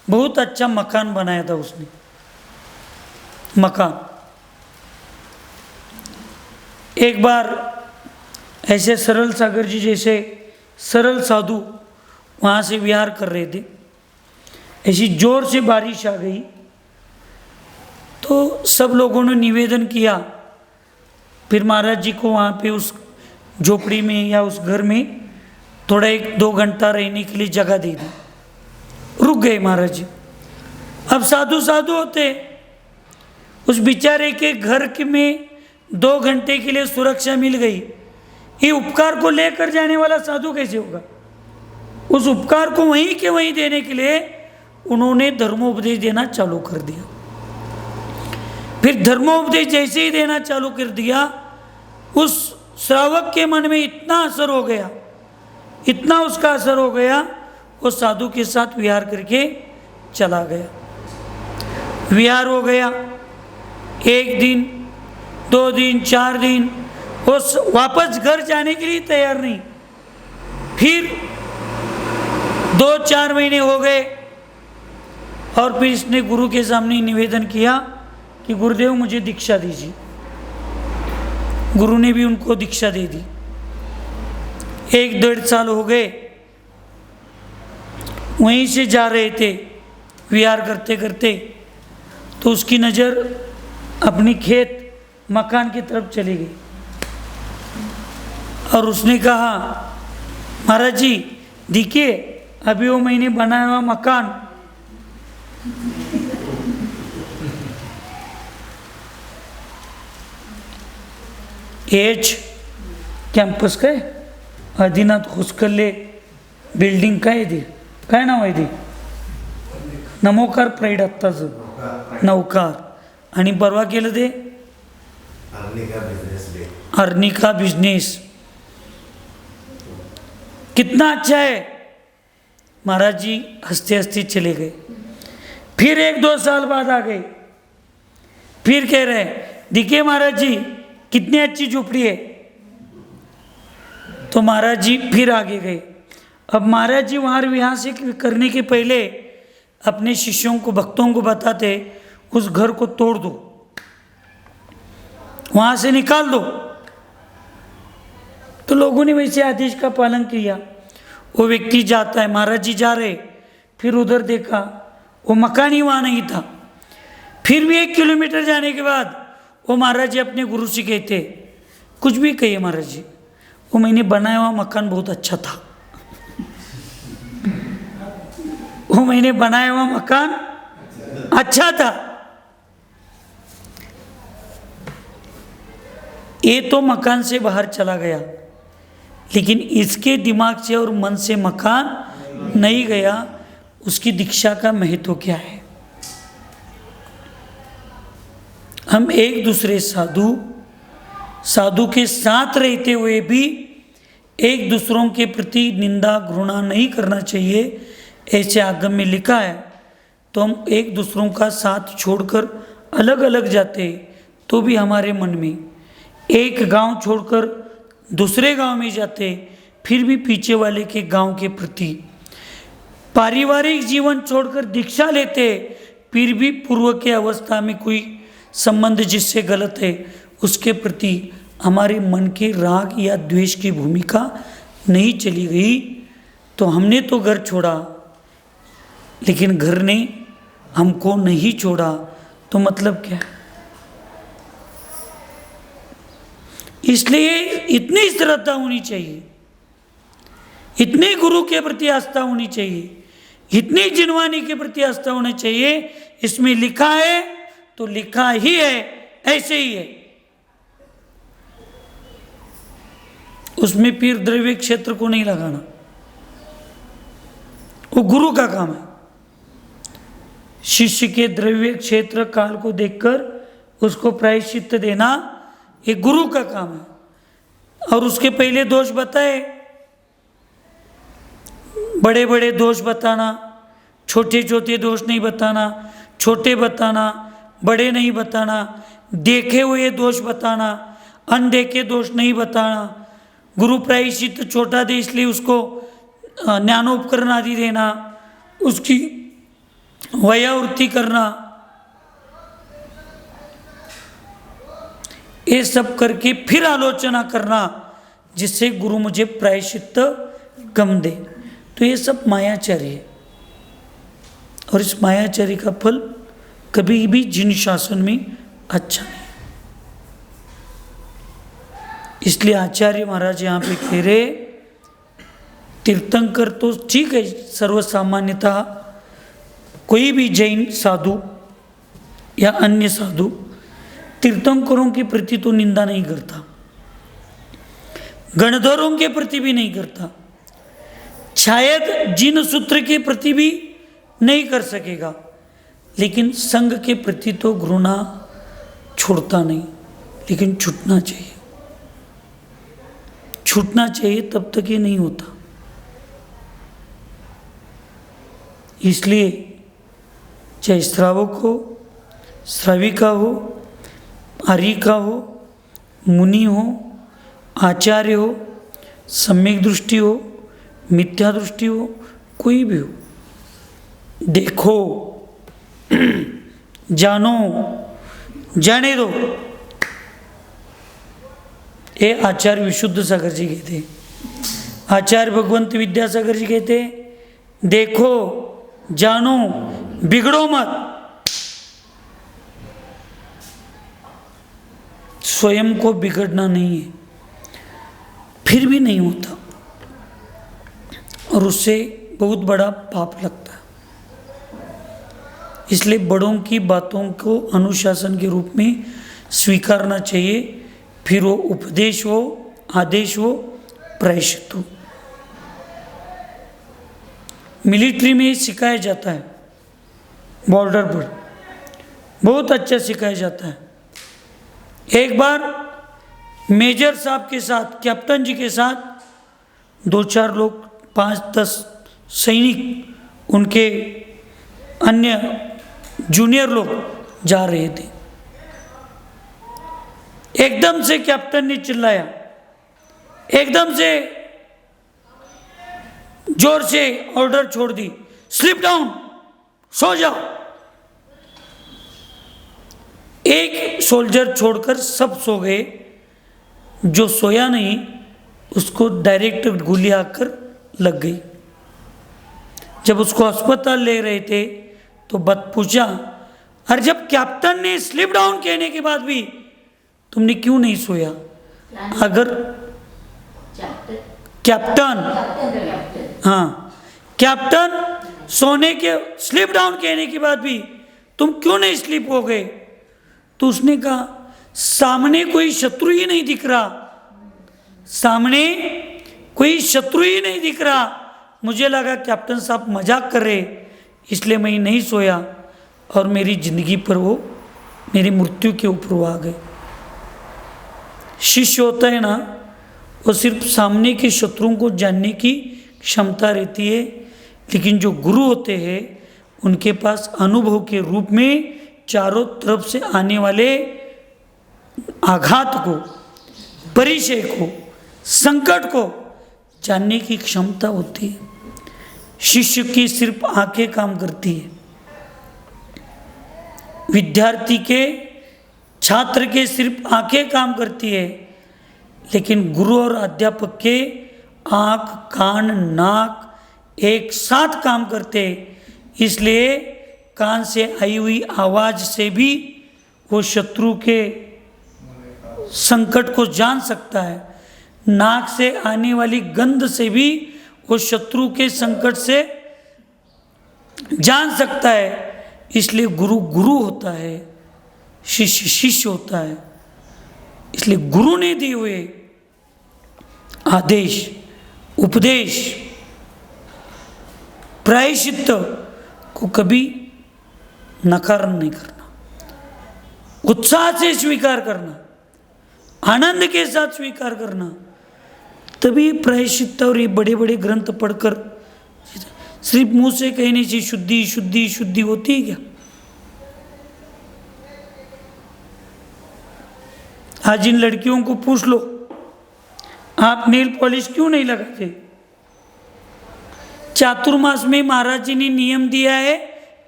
बहुत अच्छा मकान बनाया था उसने। मकान एक बार ऐसे सरल सागर जी जैसे सरल साधु वहाँ से विहार कर रहे थे, ऐसी जोर से बारिश आ गई तो सब लोगों ने निवेदन किया, फिर महाराज जी को वहाँ पे उस झोपड़ी में या उस घर में थोड़ा 1-2 घंटा रहने के लिए जगह दे दी। रुक गए महाराज जी। अब साधु साधु होते, उस बेचारे के घर में 2 घंटे के लिए सुरक्षा मिल गई, ये उपकार को लेकर जाने वाला साधु कैसे होगा? उस उपकार को वहीं के वहीं देने के लिए उन्होंने धर्मोपदेश देना चालू कर दिया। फिर धर्मोपदेश जैसे ही देना चालू कर दिया, उस श्रावक के मन में इतना असर हो गया, इतना उसका असर हो गया, वो साधु के साथ विहार करके चला गया। विहार हो गया, 1 दिन 2 दिन 4 दिन, वो वापस घर जाने के लिए तैयार नहीं। फिर 2-4 महीने हो गए और फिर इसने गुरु के सामने निवेदन किया कि गुरुदेव मुझे दीक्षा दीजिए। गुरु ने भी उनको दीक्षा दे दी। 1-1.5 साल हो गए, वहीं से जा रहे थे विहार करते करते, तो उसकी नज़र अपनी खेत मकान की तरफ चली गई और उसने कहा, महाराज जी देखिए अभी वो मैंने बनाया हुआ मकान, एच कॅम्पस काय आदिनाथ होस्कल्ले बिल्डिंग काय ती, काय नाव आहे ती, नमोकार प्राईड आत्ताच नवकार, आणि परवा केलं ते अर्निका बिजनेस। कितना अच्छा है। महाराज जी हंसते हंसते चले गए। फिर 1-2 साल बाद आ गए, फिर कह रहे देखिए महाराज जी कितनी अच्छी झोपड़ी है। तो महाराज जी फिर आगे गए। अब महाराज जी वहाँ विहार से करने के पहले अपने शिष्यों को, भक्तों को बताते, उस घर को तोड़ दो, वहाँ से निकाल दो। तो लोगों ने वैसे आदेश का पालन किया। वो व्यक्ति जाता है, महाराज जी जा रहे, फिर उधर देखा वो मकान ही वहाँ नहीं था। फिर भी 1 किलोमीटर जाने के बाद वो महाराज जी अपने गुरु से कहते, कुछ भी कहिए महाराज जी, वो मैंने बनाया हुआ मकान बहुत अच्छा था, वो मैंने बनाया हुआ मकान अच्छा था। ये तो मकान से बाहर चला गया, लेकिन इसके दिमाग से और मन से मकान नहीं गया। उसकी दीक्षा का महत्व क्या है। हम एक दूसरे साधु के साथ रहते हुए भी एक दूसरों के प्रति निंदा घृणा नहीं करना चाहिए, ऐसे आगम में लिखा है। तो हम एक दूसरों का साथ छोड़कर अलग अलग जाते तो भी हमारे मन में, एक गांव छोड़कर दूसरे गांव में जाते फिर भी पीछे वाले के गांव के प्रति, पारिवारिक जीवन छोड़कर दीक्षा लेते फिर भी पूर्व के अवस्था में कोई संबंध जिससे गलत है उसके प्रति हमारे मन के राग या द्वेष की भूमिका नहीं चली गई। तो हमने तो घर छोड़ा, लेकिन घर ने हमको नहीं छोड़ा, तो मतलब क्या है। इसलिए इतनी श्रद्धा होनी चाहिए, इतनी गुरु के प्रति आस्था होनी चाहिए, इतनी जिनवानी के प्रति आस्था होनी चाहिए। इसमें लिखा है तो लिखा ही है, ऐसे ही है। उसमें पीर द्रव्य क्षेत्र को नहीं लगाना, वो गुरु का काम है। शिष्य के द्रव्य क्षेत्र काल को देखकर उसको प्रायश्चित्त देना ये गुरु का काम है। और उसके पहले दोष बताए, बड़े बड़े दोष बताना, छोटे छोटे दोष नहीं बताना, छोटे बताना, बड़े नहीं बताना, देखे हुए दोष बताना, अनदेखे दोष नहीं बताना। गुरु प्रायश्चित्त छोटा दे इसलिए उसको ज्ञानोपकरण आदि देना, उसकी वयावृत्ति करना, ये सब करके फिर आलोचना करना जिससे गुरु मुझे प्रायश्चित्त कम दे। तो ये सब मायाचारी है, और इस मायाचारी का फल कभी भी जिन शासन में अच्छा नहीं। इसलिए आचार्य महाराज यहाँ पे कह रहे, तीर्थंकर तो ठीक है, सर्वसामान्यतः कोई भी जैन साधु या अन्य साधु तीर्थंकरों के प्रति तो निंदा नहीं करता, गणधरों के प्रति भी नहीं करता, शायद जिन सूत्र के प्रति भी नहीं कर सकेगा, लेकिन संघ के प्रति तो घृणा छोड़ता नहीं, लेकिन छूटना चाहिए। छूटना चाहिए, तब तक ये नहीं होता। इसलिए चाहे श्रावक हो, श्राविका हो, आर्यिका हो, मुनि हो, आचार्य हो, सम्यक दृष्टि हो, मिथ्या दृष्टि हो, कोई भी हो, देखो, जानो, जाने दो। ये आचार्य विशुद्ध सागर जी कहते, आचार्य भगवंत विद्यासागर जी कहते, देखो, जानो, बिगड़ो मत। स्वयं को बिगड़ना नहीं है, फिर भी नहीं होता, और उससे बहुत बड़ा पाप लगता है। इसलिए बड़ों की बातों को अनुशासन के रूप में स्वीकारना चाहिए, फिर वो उपदेश हो, आदेश हो, प्रायश्चित हो। मिलिट्री में सिखाया जाता है, बॉर्डर पर बहुत अच्छा सिखाया जाता है। एक बार मेजर साहब के साथ, कैप्टन जी के साथ 2-4 लोग, 5-10 सैनिक, उनके अन्य जूनियर लोग जा रहे थे। एकदम से कैप्टन ने चिल्लाया, एकदम से जोर से ऑर्डर छोड़ दी, स्लिप डाउन, सो जाओ। एक सोल्जर छोड़कर सब सो गए, जो सोया नहीं उसको डायरेक्ट गोली आकर लग गई। जब उसको अस्पताल ले रहे थे तो बात पूछा, अरे जब कैप्टन ने स्लिप डाउन कहने के बाद भी तुमने क्यों नहीं सोया? अगर कैप्टन, हाँ, कैप्टन सोने के स्लिप डाउन कहने के बाद भी तुम क्यों नहीं स्लीप हो गए? तो उसने कहा, सामने कोई शत्रु ही नहीं दिख रहा, सामने कोई शत्रु ही नहीं दिख रहा, मुझे लगा कैप्टन साहब मजाक कर रहे, इसलिए मैं नहीं सोया, और मेरी जिंदगी पर वो, मेरी मृत्यु के ऊपर वो आ गए। शिष्य होता है ना, वो सिर्फ सामने के शत्रुओं को जानने की क्षमता रहती है, लेकिन जो गुरु होते हैं उनके पास अनुभव के रूप में चारों तरफ से आने वाले आघात को, परिचय को, संकट को जानने की क्षमता होती है। शिष्य की सिर्फ आंखें काम करती है, विद्यार्थी के, छात्र के सिर्फ आंखें काम करती है, लेकिन गुरु और अध्यापक के आंख, कान, नाक एक साथ काम करते हैं। इसलिए कान से आई हुई आवाज से भी वो शत्रु के संकट को जान सकता है, नाक से आने वाली गंध से भी वो शत्रु के संकट से जान सकता है। इसलिए गुरु गुरु होता है, शिष्य शिष्य होता है। इसलिए गुरु ने दिए हुए आदेश, उपदेश, प्रायश्चित्त को कभी नकार नहीं करना, उत्साह से स्वीकार करना, आनंद के साथ स्वीकार करना। तभी प्रायश्चित्त और ये बड़े बड़े ग्रंथ पढ़कर सिर्फ मुंह से कहने से शुद्धि शुद्धि शुद्धि होती है क्या? आज इन लड़कियों को पूछ लो, आप नेल पॉलिश क्यों नहीं लगाते? चातुर्मास में महाराज जी ने नियम दिया है,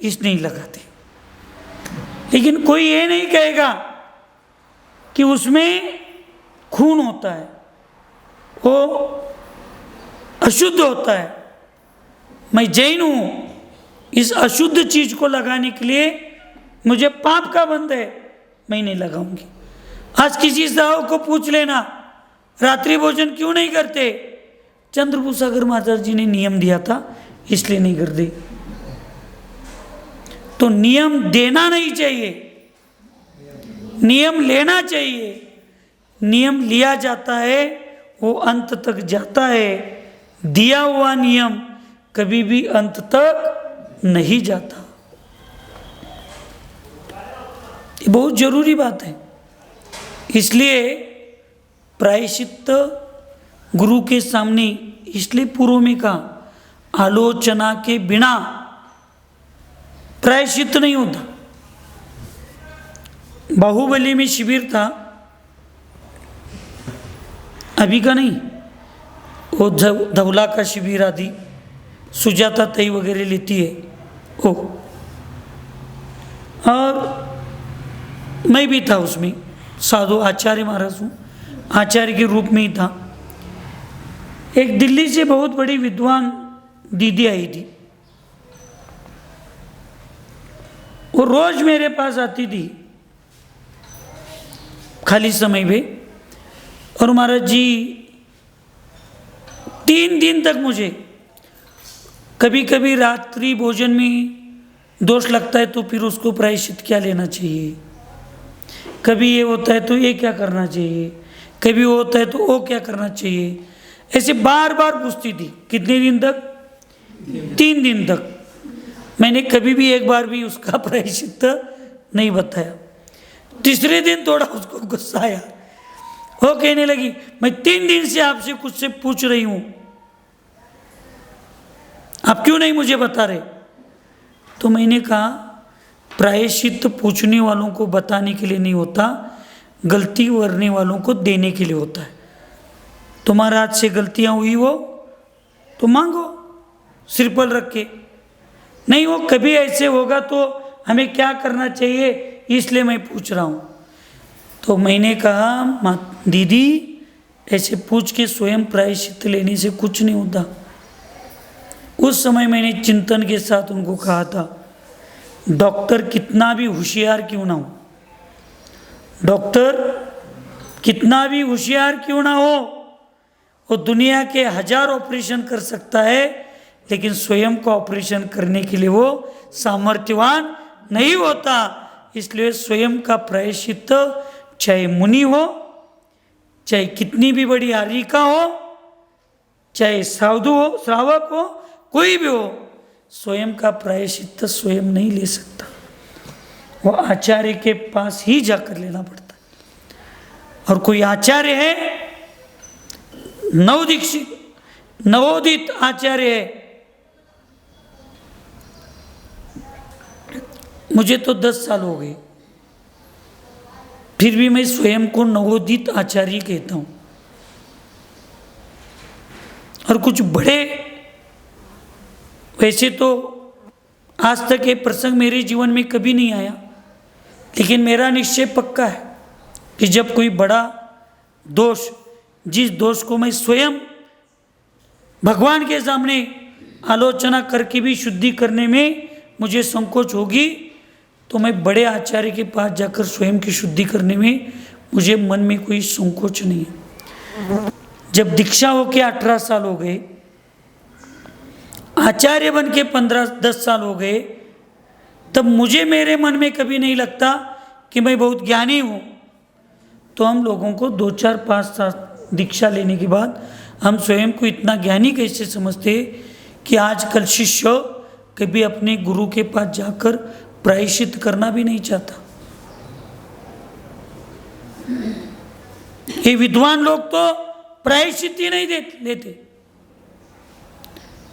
इस नहीं लगाते। लेकिन कोई ये नहीं कहेगा कि उसमें खून होता है, वो अशुद्ध होता है। मैं जैन हूं, इस अशुद्ध चीज को लगाने के लिए मुझे पाप का बंध है, मैं नहीं लगाऊंगी। आज किसी साहब को पूछ लेना, रात्रि भोजन क्यों नहीं करते? चंद्रभूसागर महाराज जी ने नियम दिया था, इसलिए नहीं करते। तो नियम देना नहीं चाहिए, नियम लेना चाहिए। नियम लिया जाता है, वो अंत तक जाता है। दिया हुआ नियम कभी भी अंत तक नहीं जाता। ये बहुत जरूरी बात है। इसलिए प्रायश्चित्त गुरु के सामने, इसलिए पूर्व में कहा आलोचना के बिना प्रायश्चित्त नहीं होता। बाहुबली में शिविर था, अभी का नहीं, वो धवला का शिविर आदि सुजाता तई वगैरह लेती है वो, और मैं भी था उसमें, साधु आचार्य महाराज हूँ, आचार्य के रूप में ही था। एक दिल्ली से बहुत बड़ी विद्वान दीदी आई थी, वो रोज मेरे पास आती थी खाली समय में, और महाराज जी 3 दिन तक मुझे, कभी कभी रात्रि भोजन में दोष लगता है तो फिर उसको प्रायश्चित क्या लेना चाहिए, कभी ये होता है तो ये क्या करना चाहिए, कभी वो होता है तो वो क्या करना चाहिए, ऐसे बार बार पूछती थी। कितने दिन तक? 3 दिन तक। मैंने कभी भी एक बार भी उसका प्रायश्चित नहीं बताया। तीसरे दिन थोड़ा उसको गुस्सा आया, वो कहने लगी मैं 3 दिन से आपसे कुछ से पूछ रही हूं, आप क्यों नहीं मुझे बता रहे? तो मैंने कहा प्रायश्चित पूछने वालों को बताने के लिए नहीं होता, गलती करने वालों को देने के लिए होता है। तुम्हारे हाथ से गलतियां हुई हो तो मांगो सिर पर रख के, नहीं वो कभी ऐसे होगा तो हमें क्या करना चाहिए, इसलिए मैं पूछ रहा हूँ। तो मैंने कहा दीदी ऐसे पूछ के स्वयं प्रायश्चित लेने से कुछ नहीं होता। उस समय मैंने चिंतन के साथ उनको कहा था, डॉक्टर कितना भी होशियार क्यों ना हो, डॉक्टर कितना भी होशियार क्यों ना हो, वो दुनिया के 1000 ऑपरेशन कर सकता है, लेकिन स्वयं को ऑपरेशन करने के लिए वो सामर्थ्यवान नहीं होता। इसलिए स्वयं का प्रायश्चित, चाहे मुनि हो, चाहे कितनी भी बड़ी आर्यिका हो, चाहे साधु हो, श्रावक हो, कोई भी हो, स्वयं का प्रायश्चित स्वयं नहीं ले सकता, वो आचार्य के पास ही जाकर लेना पड़ता है। और कोई आचार्य है, नवोदित आचार्य है, मुझे तो 10 साल हो गए, फिर भी मैं स्वयं को नवोदित आचार्य कहता हूं। और कुछ बड़े, वैसे तो आज तक ये प्रसंग मेरे जीवन में कभी नहीं आया, लेकिन मेरा निश्चय पक्का है कि जब कोई बड़ा दोष, जिस दोष को मैं स्वयं भगवान के सामने आलोचना करके भी शुद्धि करने में मुझे संकोच होगी, तो मैं बड़े आचार्य के पास जाकर स्वयं की शुद्धि करने में मुझे मन में कोई संकोच नहीं है। जब दीक्षा होके 18 साल हो गए, आचार्य बन के 10 साल हो गए, तब मुझे मेरे मन में कभी नहीं लगता कि मैं बहुत ज्ञानी हूँ। तो हम लोगों को 2, 4, 5 साल दीक्षा लेने के बाद हम स्वयं को इतना ज्ञानी कैसे समझते कि आजकल शिष्य कभी अपने गुरु के पास जाकर प्रायश्चित करना भी नहीं चाहता। ये विद्वान लोग तो प्रायश्चित ही नहीं लेते।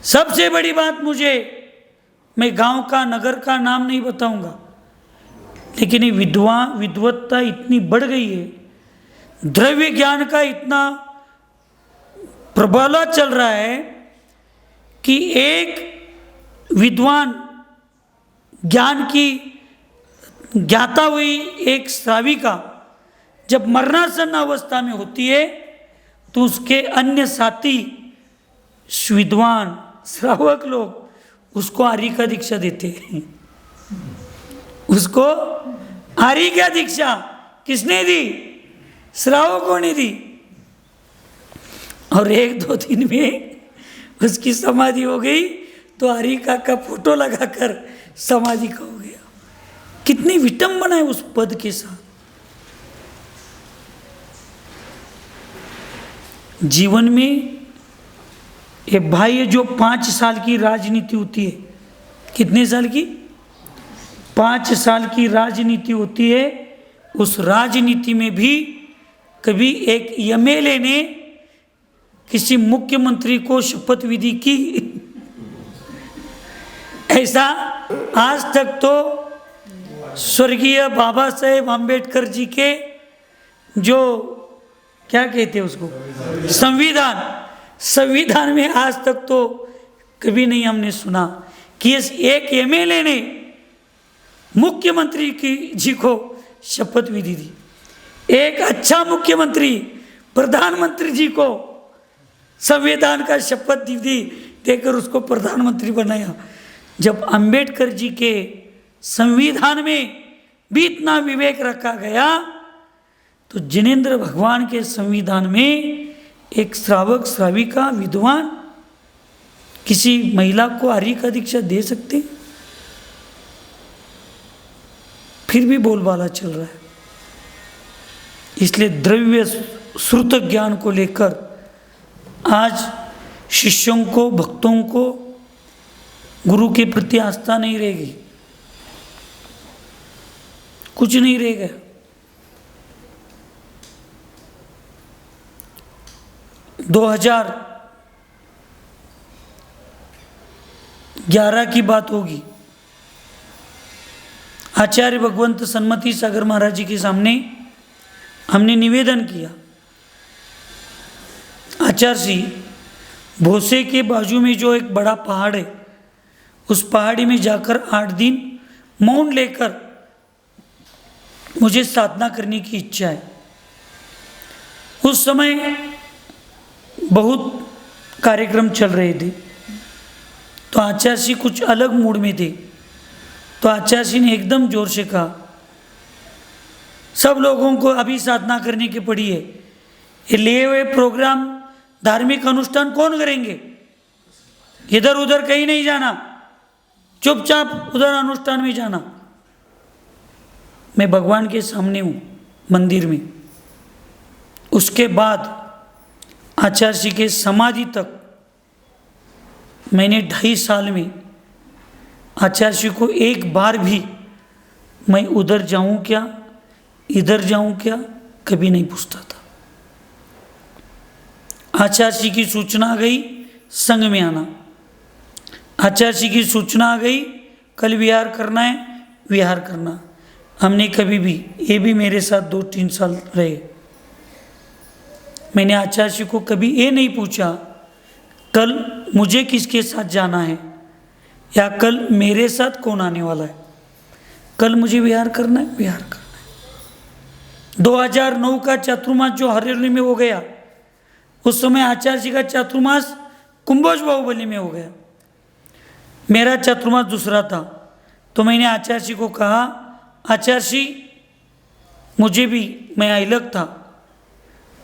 सबसे बड़ी बात, मुझे, मैं गांव का, नगर का नाम नहीं बताऊंगा, लेकिन ये विद्वत्ता इतनी बढ़ गई है, द्रव्य ज्ञान का इतना प्रबल चल रहा है कि एक विद्वान, ज्ञान की ज्ञाता हुई एक श्राविका जब मरणासन्न अवस्था में होती है, तो उसके अन्य साथी विद्वान श्रावक लोग उसको आर्यिका दीक्षा देते हैं। उसको आर्यिका दीक्षा किसने दी? श्रावकों ने दी। और 1-2 दिन में उसकी समाधि हो गई, तो आर्यिका का फोटो लगाकर समाधि का हो गया। कितनी विटंबना है उस पद के साथ। जीवन में ये भाई, जो 5 साल की राजनीति होती है, कितने साल की? 5 साल की राजनीति होती है। उस राजनीति में भी कभी एक एमएलए ने किसी मुख्यमंत्री को शपथ विधि की? ऐसा आज तक तो स्वर्गीय बाबा साहेब आम्बेडकर जी के जो क्या कहते हैं उसको, संविधान में आज तक तो कभी नहीं हमने सुना कि इस एक एमएलए ने मुख्यमंत्री की जी को शपथ विधि दी। एक अच्छा मुख्यमंत्री प्रधानमंत्री जी को संविधान का शपथ विधि देकर उसको प्रधानमंत्री बनाया। जब अंबेडकर जी के संविधान में भी इतना विवेक रखा गया, तो जिनेंद्र भगवान के संविधान में एक श्रावक श्राविका विद्वान किसी महिला को आर्य का दीक्षा दे सकते? फिर भी बोलबाला चल रहा है। इसलिए द्रव्य श्रुत ज्ञान को लेकर आज शिष्यों को, भक्तों को गुरु के प्रति आस्था नहीं रहेगी, कुछ नहीं रहेगा। दो 2011 की बात होगी, आचार्य भगवंत सन्मति सागर महाराज जी के सामने हमने निवेदन किया, आचार्य जी भोसे के बाजू में जो एक बड़ा पहाड़ है, उस पहाड़ी में जाकर 8 दिन मौन लेकर मुझे साधना करने की इच्छा है। उस समय बहुत कार्यक्रम चल रहे थे, तो आचार्य जी कुछ अलग मूड में थे। तो आचार्य जी ने एकदम जोर से कहा, सब लोगों को अभी साधना करने की पड़ी है, ये लिए हुए प्रोग्राम धार्मिक अनुष्ठान कौन करेंगे? इधर उधर कहीं नहीं जाना, चुपचाप उधर अनुष्ठान में जाना। मैं भगवान के सामने हूँ मंदिर में। उसके बाद आचार्य जी के समाधि तक मैंने 2.5 साल में आचार्य जी को एक बार भी मैं उधर जाऊँ क्या, इधर जाऊँ क्या, कभी नहीं पूछता था। आचार्य जी की सूचना आ गई संघ में आना, आचार्य जी की सूचना आ गई कल विहार करना है, विहार करना। हमने कभी भी, ये भी मेरे साथ 2-3 साल रहे, मैंने आचार्य जी को कभी ये नहीं पूछा कल मुझे किसके साथ जाना है या कल मेरे साथ कौन आने वाला है। कल मुझे विहार करना है, विहार करना है। 2009 का चातुर्मास जो हरियाणा में हो गया, उस समय आचार्य जी का चातुर्मास कुंभोज बाहुबली में हो गया, मेरा चातुर्मास दूसरा था। तो मैंने आचार्य जी को कहा, आचार्य जी मुझे भी, मैं आइलक था,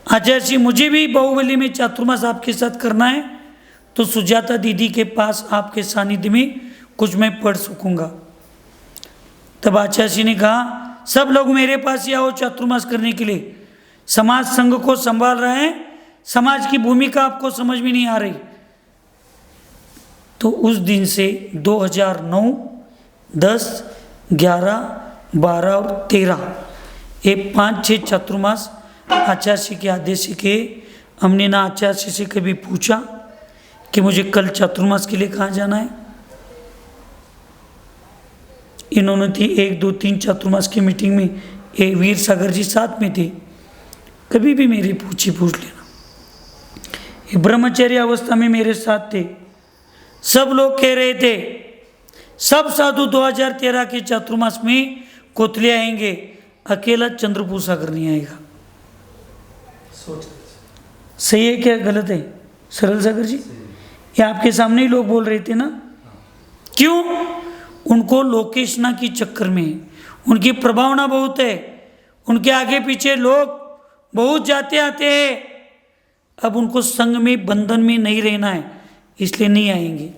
आचार्य जी मुझे भी बाहुबली में चातुर्मास आपके साथ करना है, तो सुजाता दीदी के पास आपके सानिध्य में कुछ मैं पढ़ सकूंगा। तब आचार्य जी ने कहा, सब लोग मेरे पास ही आओ चातुर्मास करने के लिए, समाज संघ को संभाल रहे हैं, समाज की भूमिका आपको समझ में नहीं आ रही। तो उस दिन से 2009, 10, 11, 12 और 13 ये 5-6 चातुर्मास आचार्य जी के आदेश के। हमने ना आचार्य जी से कभी पूछा कि मुझे कल चातुर्मास के लिए कहाँ जाना है। इन्होंने थी 1, 2, 3 चातुर्मास की मीटिंग में, ये वीर सागर जी साथ में थे, कभी भी मेरी पूछ लेना। ये ब्रह्मचर्य अवस्था में मेरे साथ थे। सब लोग कह रहे थे, सब साधु 2013 के चातुर्मास में कोतले आएंगे, अकेला चंद्रपूर सागर नहीं आएगा। सही है क्या गलत है सरल सागर जी? ये आपके सामने ही लोग बोल रहे थे ना। क्यों? उनको लोकेशना की चक्कर में, उनकी प्रभावना बहुत है, उनके आगे पीछे लोग बहुत जाते आते हैं। अब उनको संघ में बंधन में नहीं रहना है, इसलिए नहीं आएंगे।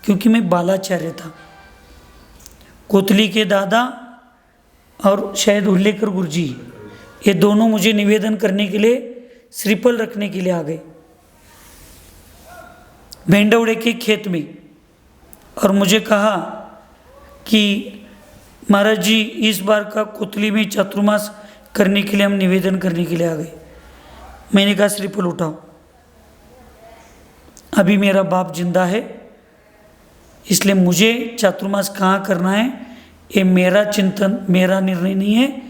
क्योंकि मैं बालाचार्य था, कोतली के दादा और शायद हुल्लेकर गुरुजी, ये दोनों मुझे निवेदन करने के लिए श्रीफल रखने के लिए आ गए भेंडवड़े के खेत में, और मुझे कहा कि महाराज जी इस बार का कोतली में चातुर्मास करने के लिए हम निवेदन करने के लिए आ गए। मैंने कहा श्रीफल उठाओ, अभी मेरा बाप जिंदा है, इसलिए मुझे चातुर्मास कहाँ करना है ये मेरा चिंतन, मेरा निर्णय नहीं है,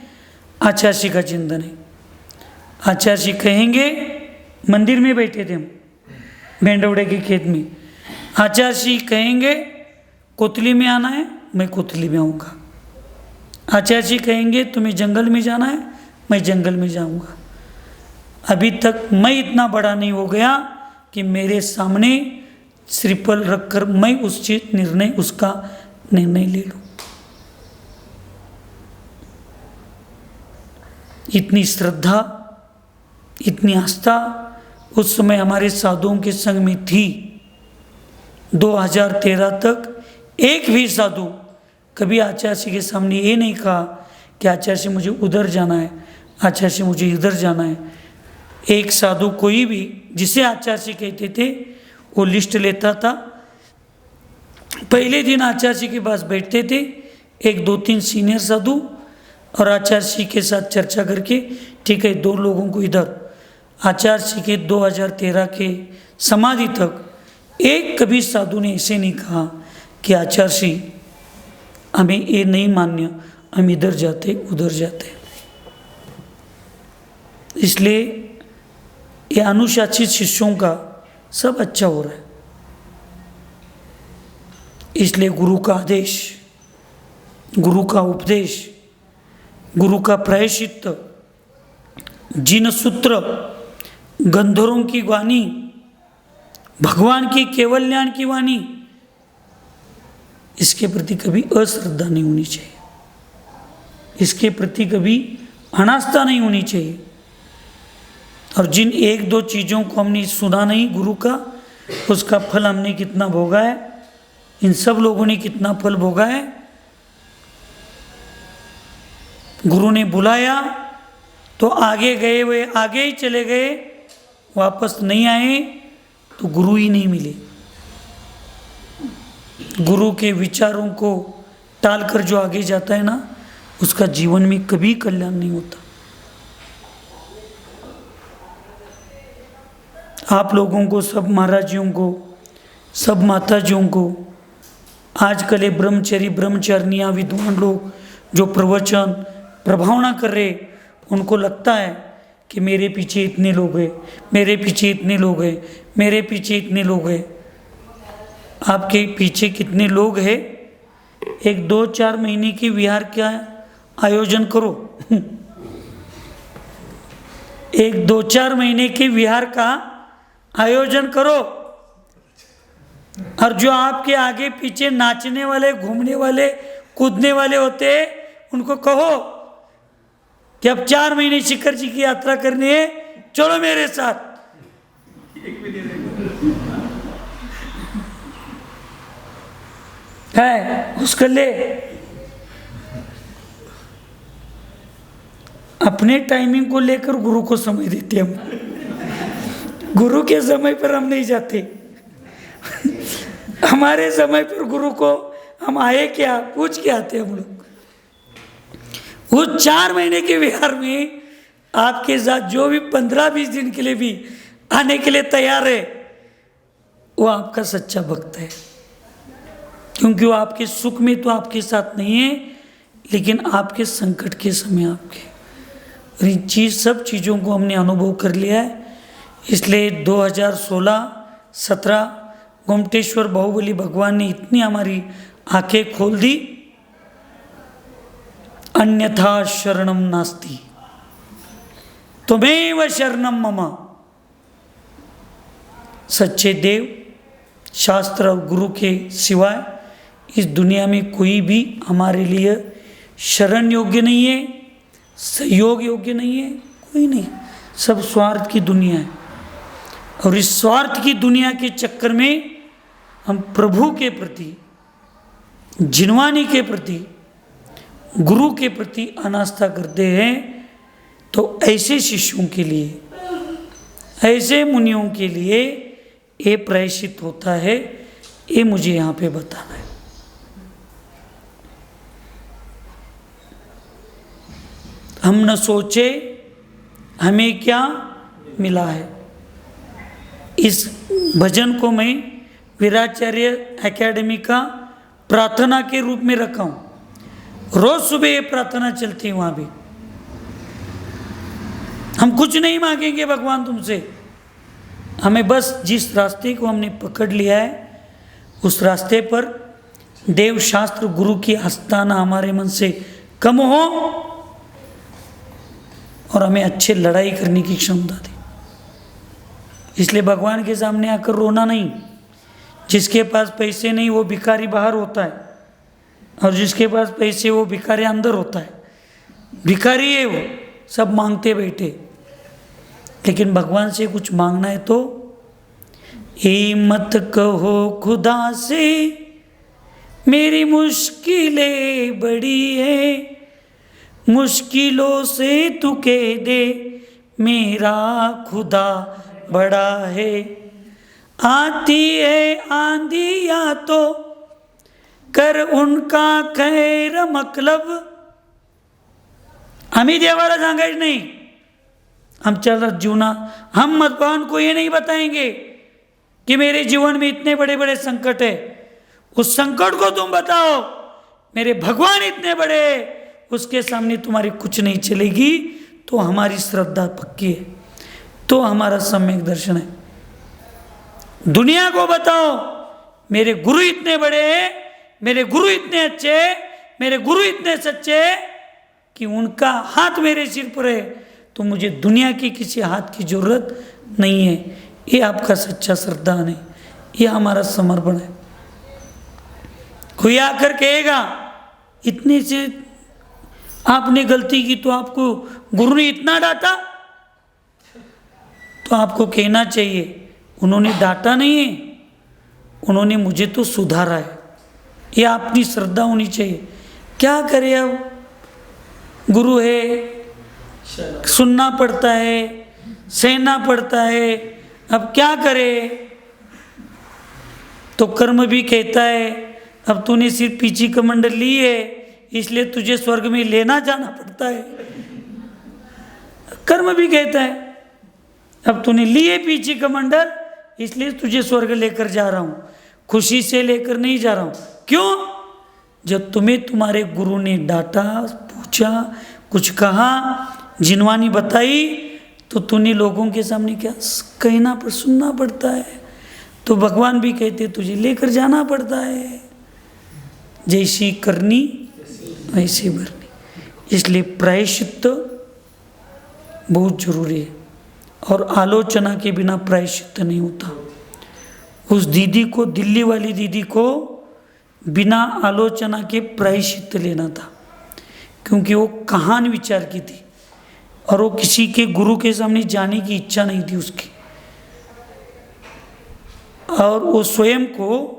आचार्य जी का चिंतन है। आचार्य जी कहेंगे, मंदिर में बैठे थे हम भेंडवड़े के खेत में, आचार्य जी कहेंगे कोतली में आना है, मैं कोतली में आऊँगा। आचार्य जी कहेंगे तुम्हें जंगल में जाना है, मैं जंगल में जाऊँगा। अभी तक मैं इतना बड़ा नहीं हो गया कि मेरे सामने श्रीफल रखकर मैं उसका निर्णय ले लूं। इतनी श्रद्धा, इतनी आस्था उस समय हमारे साधुओं के संग में थी। 2013 तक एक भी साधु कभी आचार्य जी के सामने ये नहीं कहा कि आचार्य जी मुझे उधर जाना है, आचार्य जी मुझे इधर जाना है। एक साधु कोई भी जिसे आचार्य जी कहते थे वो लिस्ट लेता था, पहले दिन आचार्य जी के पास बैठते थे, 1 2 3 सीनियर साधु, और आचार्य जी के साथ चर्चा करके ठीक है 2 लोगों को इधर। आचार्य जी के 2013 के समाधि तक एक कभी साधु ने ऐसे नहीं कहा कि आचार्य जी हमें ये नहीं मान्य, हम इधर जाते उधर जाते। इसलिए ये अनुशासित शिष्यों का सब अच्छा हो रहा है। इसलिए गुरु का आदेश, गुरु का उपदेश, गुरु का प्रायश्चित्त, जिन सूत्र, गंधर्वों की वाणी, भगवान की केवल्याण की वाणी, इसके प्रति कभी अश्रद्धा नहीं होनी चाहिए, इसके प्रति कभी अनास्था नहीं होनी चाहिए। और जिन 1 2 चीज़ों को हमने सुना नहीं गुरु का, उसका फल हमने कितना भोगा है, इन सब लोगों ने कितना फल भोगा है। गुरु ने बुलाया तो आगे गए, वे आगे ही चले गए, वापस नहीं आए तो गुरु ही नहीं मिले। गुरु के विचारों को टालकर जो आगे जाता है ना, उसका जीवन में कभी कल्याण नहीं होता। आप लोगों को, सब महाराजियों को, सब माताजियों को, आजकल ये ब्रह्मचरी ब्रह्मचारिणियाँ विद्वान लोग जो प्रवचन प्रभावना कर रहे, उनको लगता है कि मेरे पीछे इतने लोग हैं, मेरे पीछे इतने लोग हैं, मेरे पीछे इतने लोग हैं। आपके पीछे कितने लोग हैं? 1 2 4 महीने की विहार का आयोजन करो 1 2 4 महीने के विहार का आयोजन करो, और जो आपके आगे पीछे नाचने वाले, घूमने वाले, कूदने वाले होते हैं, उनको कहो कि अब 4 महीने शिखर जी की यात्रा करनी है, चलो मेरे साथ। है उसके लिए अपने टाइमिंग को लेकर गुरु को समय देते हम, गुरु के समय पर हम नहीं जाते हमारे समय पर गुरु को हम आए क्या पूछ के आते हम लोग। उस 4 महीने के विहार में आपके साथ जो भी 15-20 दिन के लिए भी आने के लिए तैयार है, वो आपका सच्चा भक्त है। क्योंकि वो आपके सुख में तो आपके साथ नहीं है, लेकिन आपके संकट के समय आपके। और इन सब चीज़ों को हमने अनुभव कर लिया है। इसलिए 2016-17 गोमटेश्वर बाहुबली भगवान ने इतनी हमारी आंखें खोल दी, अन्यथा शरणम नास्ति त्वमेव शरणम मम। सच्चे देव, शास्त्र और गुरु के सिवाय इस दुनिया में कोई भी हमारे लिए शरण योग्य नहीं है, सहयोग योग्य नहीं है, कोई नहीं। सब स्वार्थ की दुनिया है, और इस स्वार्थ की दुनिया के चक्कर में हम प्रभु के प्रति, जिनवानी के प्रति, गुरु के प्रति अनास्था करते हैं। तो ऐसे शिष्यों के लिए, ऐसे मुनियों के लिए ये प्रायश्चित होता है, ये मुझे यहाँ पे बताना है। हम न सोचे हमें क्या मिला है। इस भजन को मैं वीराचार्य एकेडमी का प्रार्थना के रूप में रखा हूँ। रोज सुबह ये प्रार्थना चलती है वहाँ भी। हम कुछ नहीं मांगेंगे भगवान तुमसे, हमें बस जिस रास्ते को हमने पकड़ लिया है उस रास्ते पर देव शास्त्र गुरु की आस्थाना हमारे मन से कम हो और हमें अच्छे लड़ाई करने की क्षमता दे। इसलिए भगवान के सामने आकर रोना नहीं। जिसके पास पैसे नहीं वो भिखारी बाहर होता है, और जिसके पास पैसे वो भिखारी अंदर होता है। भिखारी है वो, सब मांगते बैठे, लेकिन भगवान से कुछ मांगना है तो ये मत कहो खुदा से मेरी मुश्किलें बड़ी है, मुश्किलों से तू कह दे मेरा खुदा बड़ा है। आती है आंधिया तो कर उनका खैर मतलब। आम्ही देवाला सांगायचं नाही, आमच्याला जीवना हम भगवान को ये नहीं बताएंगे कि मेरे जीवन में इतने बड़े बड़े संकट है। उस संकट को तुम बताओ, मेरे भगवान इतने बड़े, उसके सामने तुम्हारी कुछ नहीं चलेगी। तो हमारी श्रद्धा पक्की है, तो हमारा सम्यक दर्शन है। दुनिया को बताओ मेरे गुरु इतने बड़े हैं, मेरे गुरु इतने अच्छे, मेरे गुरु इतने सच्चे कि उनका हाथ मेरे सिर पर है, तो मुझे दुनिया की किसी हाथ की जरूरत नहीं है। ये आपका सच्चा श्रद्धा नहीं, ये हमारा समर्पण है। कोई आकर कहेगा इतने से आपने गलती की तो आपको गुरु ने इतना डांटा, तो आपको कहना चाहिए उन्होंने डांटा नहीं है, उन्होंने मुझे तो सुधारा है। ये अपनी श्रद्धा होनी चाहिए। क्या करें, अब गुरु है, सुनना पड़ता है, सहना पड़ता है, अब क्या करे। तो कर्म भी कहता है अब तूने सिर्फ पीछे कमंडल ली है इसलिए तुझे स्वर्ग में लेना जाना पड़ता है। कर्म भी कहता है अब तूने लिए पीछे कमंडल इसलिए तुझे स्वर्ग लेकर जा रहा हूँ, खुशी से लेकर नहीं जा रहा हूँ। क्यों? जब तुम्हें तुम्हारे गुरु ने डांटा, पूछा, कुछ कहा, जिनवानी बताई, तो तूने लोगों के सामने क्या कहना पर सुनना पड़ता है। तो भगवान भी कहते तुझे लेकर जाना पड़ता है, जैसी करनी वैसी भरनी। इसलिए प्रायश्चित्त बहुत जरूरी है, और आलोचना के बिना प्रायश्चित्त नहीं होता। उस दीदी को, दिल्ली वाली दीदी को बिना आलोचना के प्रायश्चित्त लेना था, क्योंकि वो कहान विचार की थी और वो किसी के गुरु के सामने जाने की इच्छा नहीं थी उसकी। और वो स्वयं को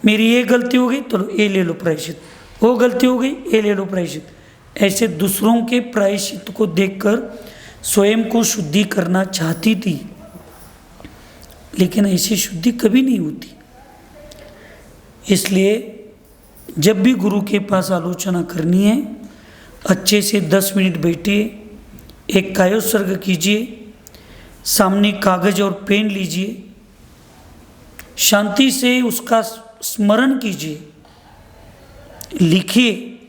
मेरी ये गलती हो गई तो ये ले लो प्रायश्चित, वो गलती हो गई ये ले लो प्रायश्चित। ऐसे दूसरों के प्रायश्चित को देखकर स्वयं को शुद्धि करना चाहती थी, लेकिन ऐसी शुद्धि कभी नहीं होती। इसलिए जब भी गुरु के पास आलोचना करनी है, अच्छे से 10 मिनट बैठिए, एक कायोत्सर्ग कीजिए, सामने कागज और पेन लीजिए, शांति से उसका स्मरण कीजिए, लिखिए,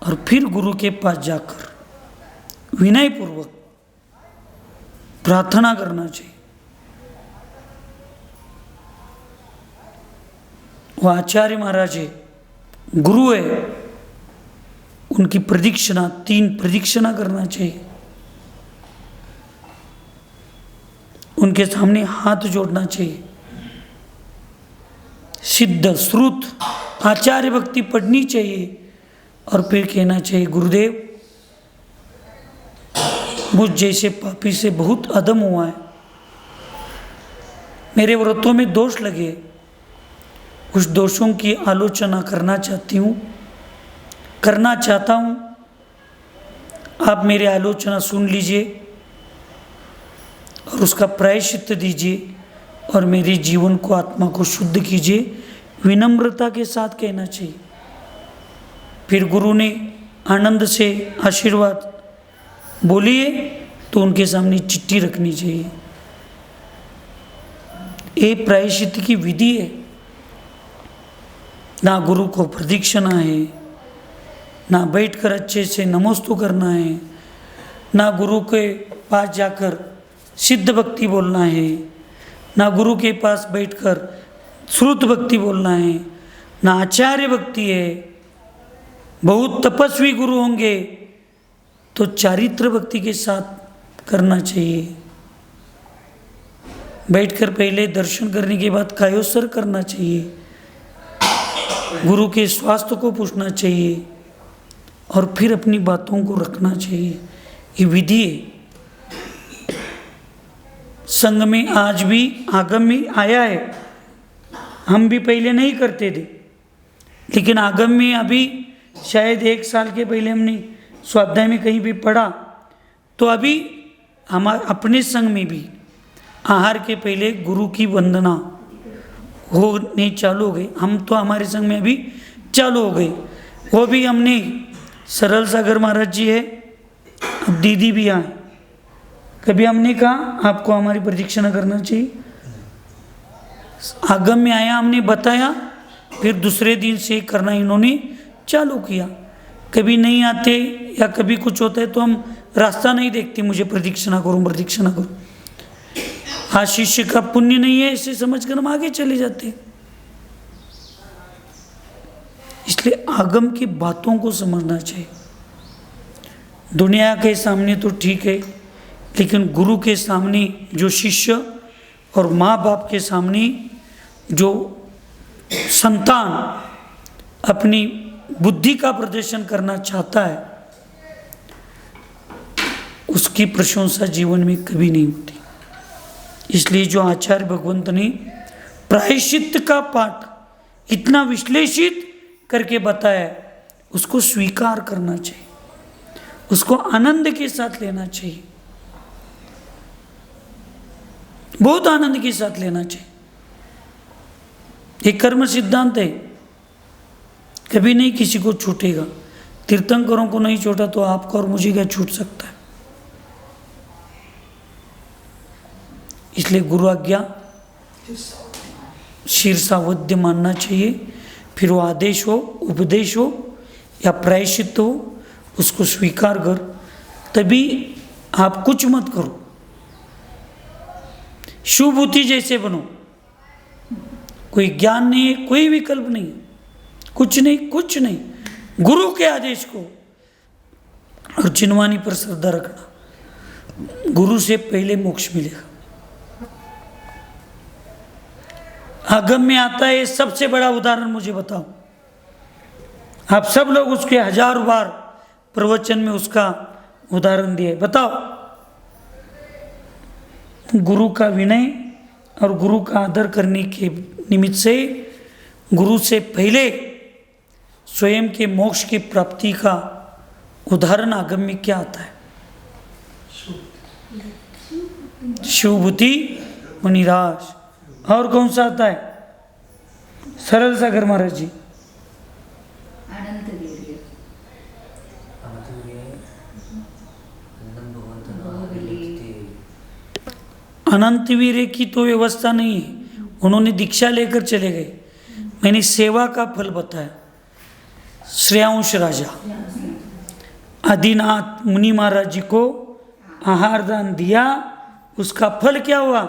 और फिर गुरु के पास जाकर विनयपूर्वक प्रार्थना करना चाहिए। वो आचार्य महाराज है, गुरु है, उनकी प्रदक्षिणा 3 प्रदक्षिणा करना चाहिए, उनके सामने हाथ जोड़ना चाहिए, सिद्ध श्रुत आचार्य भक्ति पढ़नी चाहिए, और फिर कहना चाहिए गुरुदेव मुझ जैसे पापी से बहुत अधम हुआ है, मेरे व्रतों में दोष लगे, उस दोषों की आलोचना करना चाहती हूँ, करना चाहता हूँ। आप मेरी आलोचना सुन लीजिए और उसका प्रायश्चित्त दीजिए और मेरे जीवन को, आत्मा को शुद्ध कीजिए। विनम्रता के साथ कहना चाहिए। फिर गुरु ने आनंद से आशीर्वाद बोलिए तो उनके सामने चिट्ठी रखनी चाहिए। ये प्रायश्चित की विधि है। ना गुरु को प्रदक्षिणा है, ना बैठकर अच्छे से नमोस्तु करना है, ना गुरु के पास जाकर सिद्ध भक्ति बोलना है, ना गुरु के पास बैठकर श्रुत भक्ति बोलना है, ना आचार्य भक्ति है। बहुत तपस्वी गुरु होंगे तो चारित्र भक्ति के साथ करना चाहिए। बैठकर पहले दर्शन करने के बाद कायोत्सर्ग करना चाहिए, गुरु के स्वास्थ्य को पूछना चाहिए और फिर अपनी बातों को रखना चाहिए। ये विधि है। संघ में आज भी आगम में आया है। हम भी पहले नहीं करते थे, लेकिन आगम में अभी शायद 1 साल के पहले हमने स्वाध्याय में कहीं भी पढ़ा, तो अभी हमारे अपने संघ में भी आहार के पहले गुरु की वंदना होने चालू हो गई। हम तो हमारे संघ में अभी चालू हो गई। वो भी हमने सरल सागर महाराज जी है, अब दीदी भी आए। कभी हमने कहा आपको हमारी प्रदक्षिणा करना चाहिए? आगम में आया, हमने बताया, फिर दूसरे दिन से करना इन्होंने चालू किया। कभी नहीं आते या कभी कुछ होता है तो हम रास्ता नहीं देखते, मुझे प्रदक्षिणा करूं प्रदक्षिणा करूं। आज शिष्य का पुण्य नहीं है इसे समझकर हम आगे चले जाते। इसलिए आगम की बातों को समझना चाहिए। दुनिया के सामने तो ठीक है, लेकिन गुरु के सामने जो शिष्य और माँ बाप के सामने जो संतान अपनी बुद्धि का प्रदर्शन करना चाहता है, उसकी प्रशंसा जीवन में कभी नहीं होती। इसलिए जो आचार्य भगवंत ने प्रायश्चित का पाठ इतना विश्लेषित करके बताया, उसको स्वीकार करना चाहिए, उसको आनंद के साथ लेना चाहिए, बहुत आनंद के साथ लेना चाहिए। एक कर्म सिद्धांत है, कभी नहीं किसी को छूटेगा। तीर्थंकरों को नहीं छूटा तो आपको और मुझे क्या छूट सकता है? इसलिए गुरु आज्ञा शीर्षावध्य मानना चाहिए। फिर वो आदेश हो, उपदेश हो या प्रायश्चित हो, उसको स्वीकार कर, तभी आप कुछ मत करो, शुभूति जैसे बनो। कोई ज्ञान नहीं है, कोई विकल्प नहीं, कुछ नहीं, कुछ नहीं। गुरु के आदेश को और चिन्वानी पर श्रद्धा रखना, गुरु से पहले मोक्ष मिलेगा। आगम में आता है सबसे बड़ा उदाहरण, मुझे बताओ। आप सब लोग उसके 1000 बार प्रवचन में उसका उदाहरण दिए, बताओ। गुरु का विनय और गुरु का आदर करने के निमित्त से गुरु से पहले स्वयं के मोक्ष की प्राप्ति का उदाहरण आगम में क्या आता है? शिवभूति मुनिराज। और कौन सा आता है? सरल सागर महाराज जी। अनंत वीर्य की तो व्यवस्था नहीं है, उन्होंने दीक्षा लेकर चले गए। मैंने सेवा का फल बताया। श्रेयांश राजा आदिनाथ मुनि महाराज जी को आहार दान दिया, उसका फल क्या हुआ?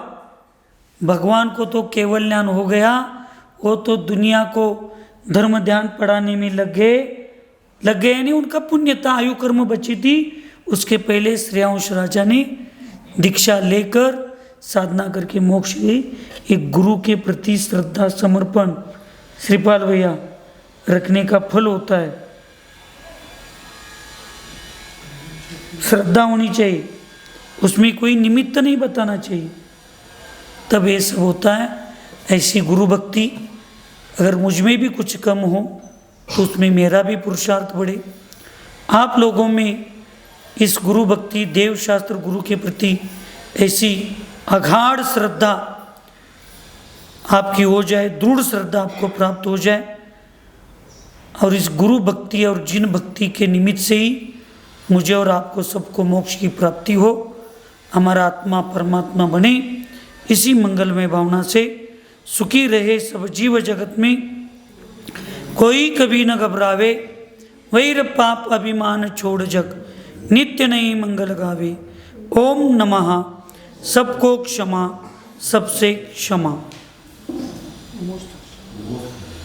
भगवान को तो केवल ज्ञान हो गया, वो तो दुनिया को धर्म ध्यान पढ़ाने में लग गए नहीं, उनका पुण्य था, आयु कर्म बची थी। उसके पहले श्रेयांश राजा ने दीक्षा लेकर साधना करके मोक्ष ली। एक गुरु के प्रति श्रद्धा समर्पण श्रीपाल भैया रखने का फल होता है। श्रद्धा होनी चाहिए, उसमें कोई निमित्त नहीं बताना चाहिए, तब ये सब होता है। ऐसी गुरु भक्ति अगर मुझ में भी कुछ कम हो तो उसमें मेरा भी पुरुषार्थ बढ़े। आप लोगों में इस गुरु भक्ति देव शास्त्र गुरु के प्रति ऐसी अगाढ़ श्रद्धा आपकी हो जाए, दृढ़ श्रद्धा आपको प्राप्त हो जाए, और इस गुरु भक्ति और जिन भक्ति के निमित्त से ही मुझे और आपको सबको मोक्ष की प्राप्ति हो। हमारा आत्मा परमात्मा बने, इसी मंगलमय भावना से सुखी रहे सब जीव जगत में, कोई कभी न घबरावे, वैर पाप अभिमान छोड़ जग, नित्य नई मंगल गावे। ओम नमः। सबको क्षमा, सबसे क्षमा।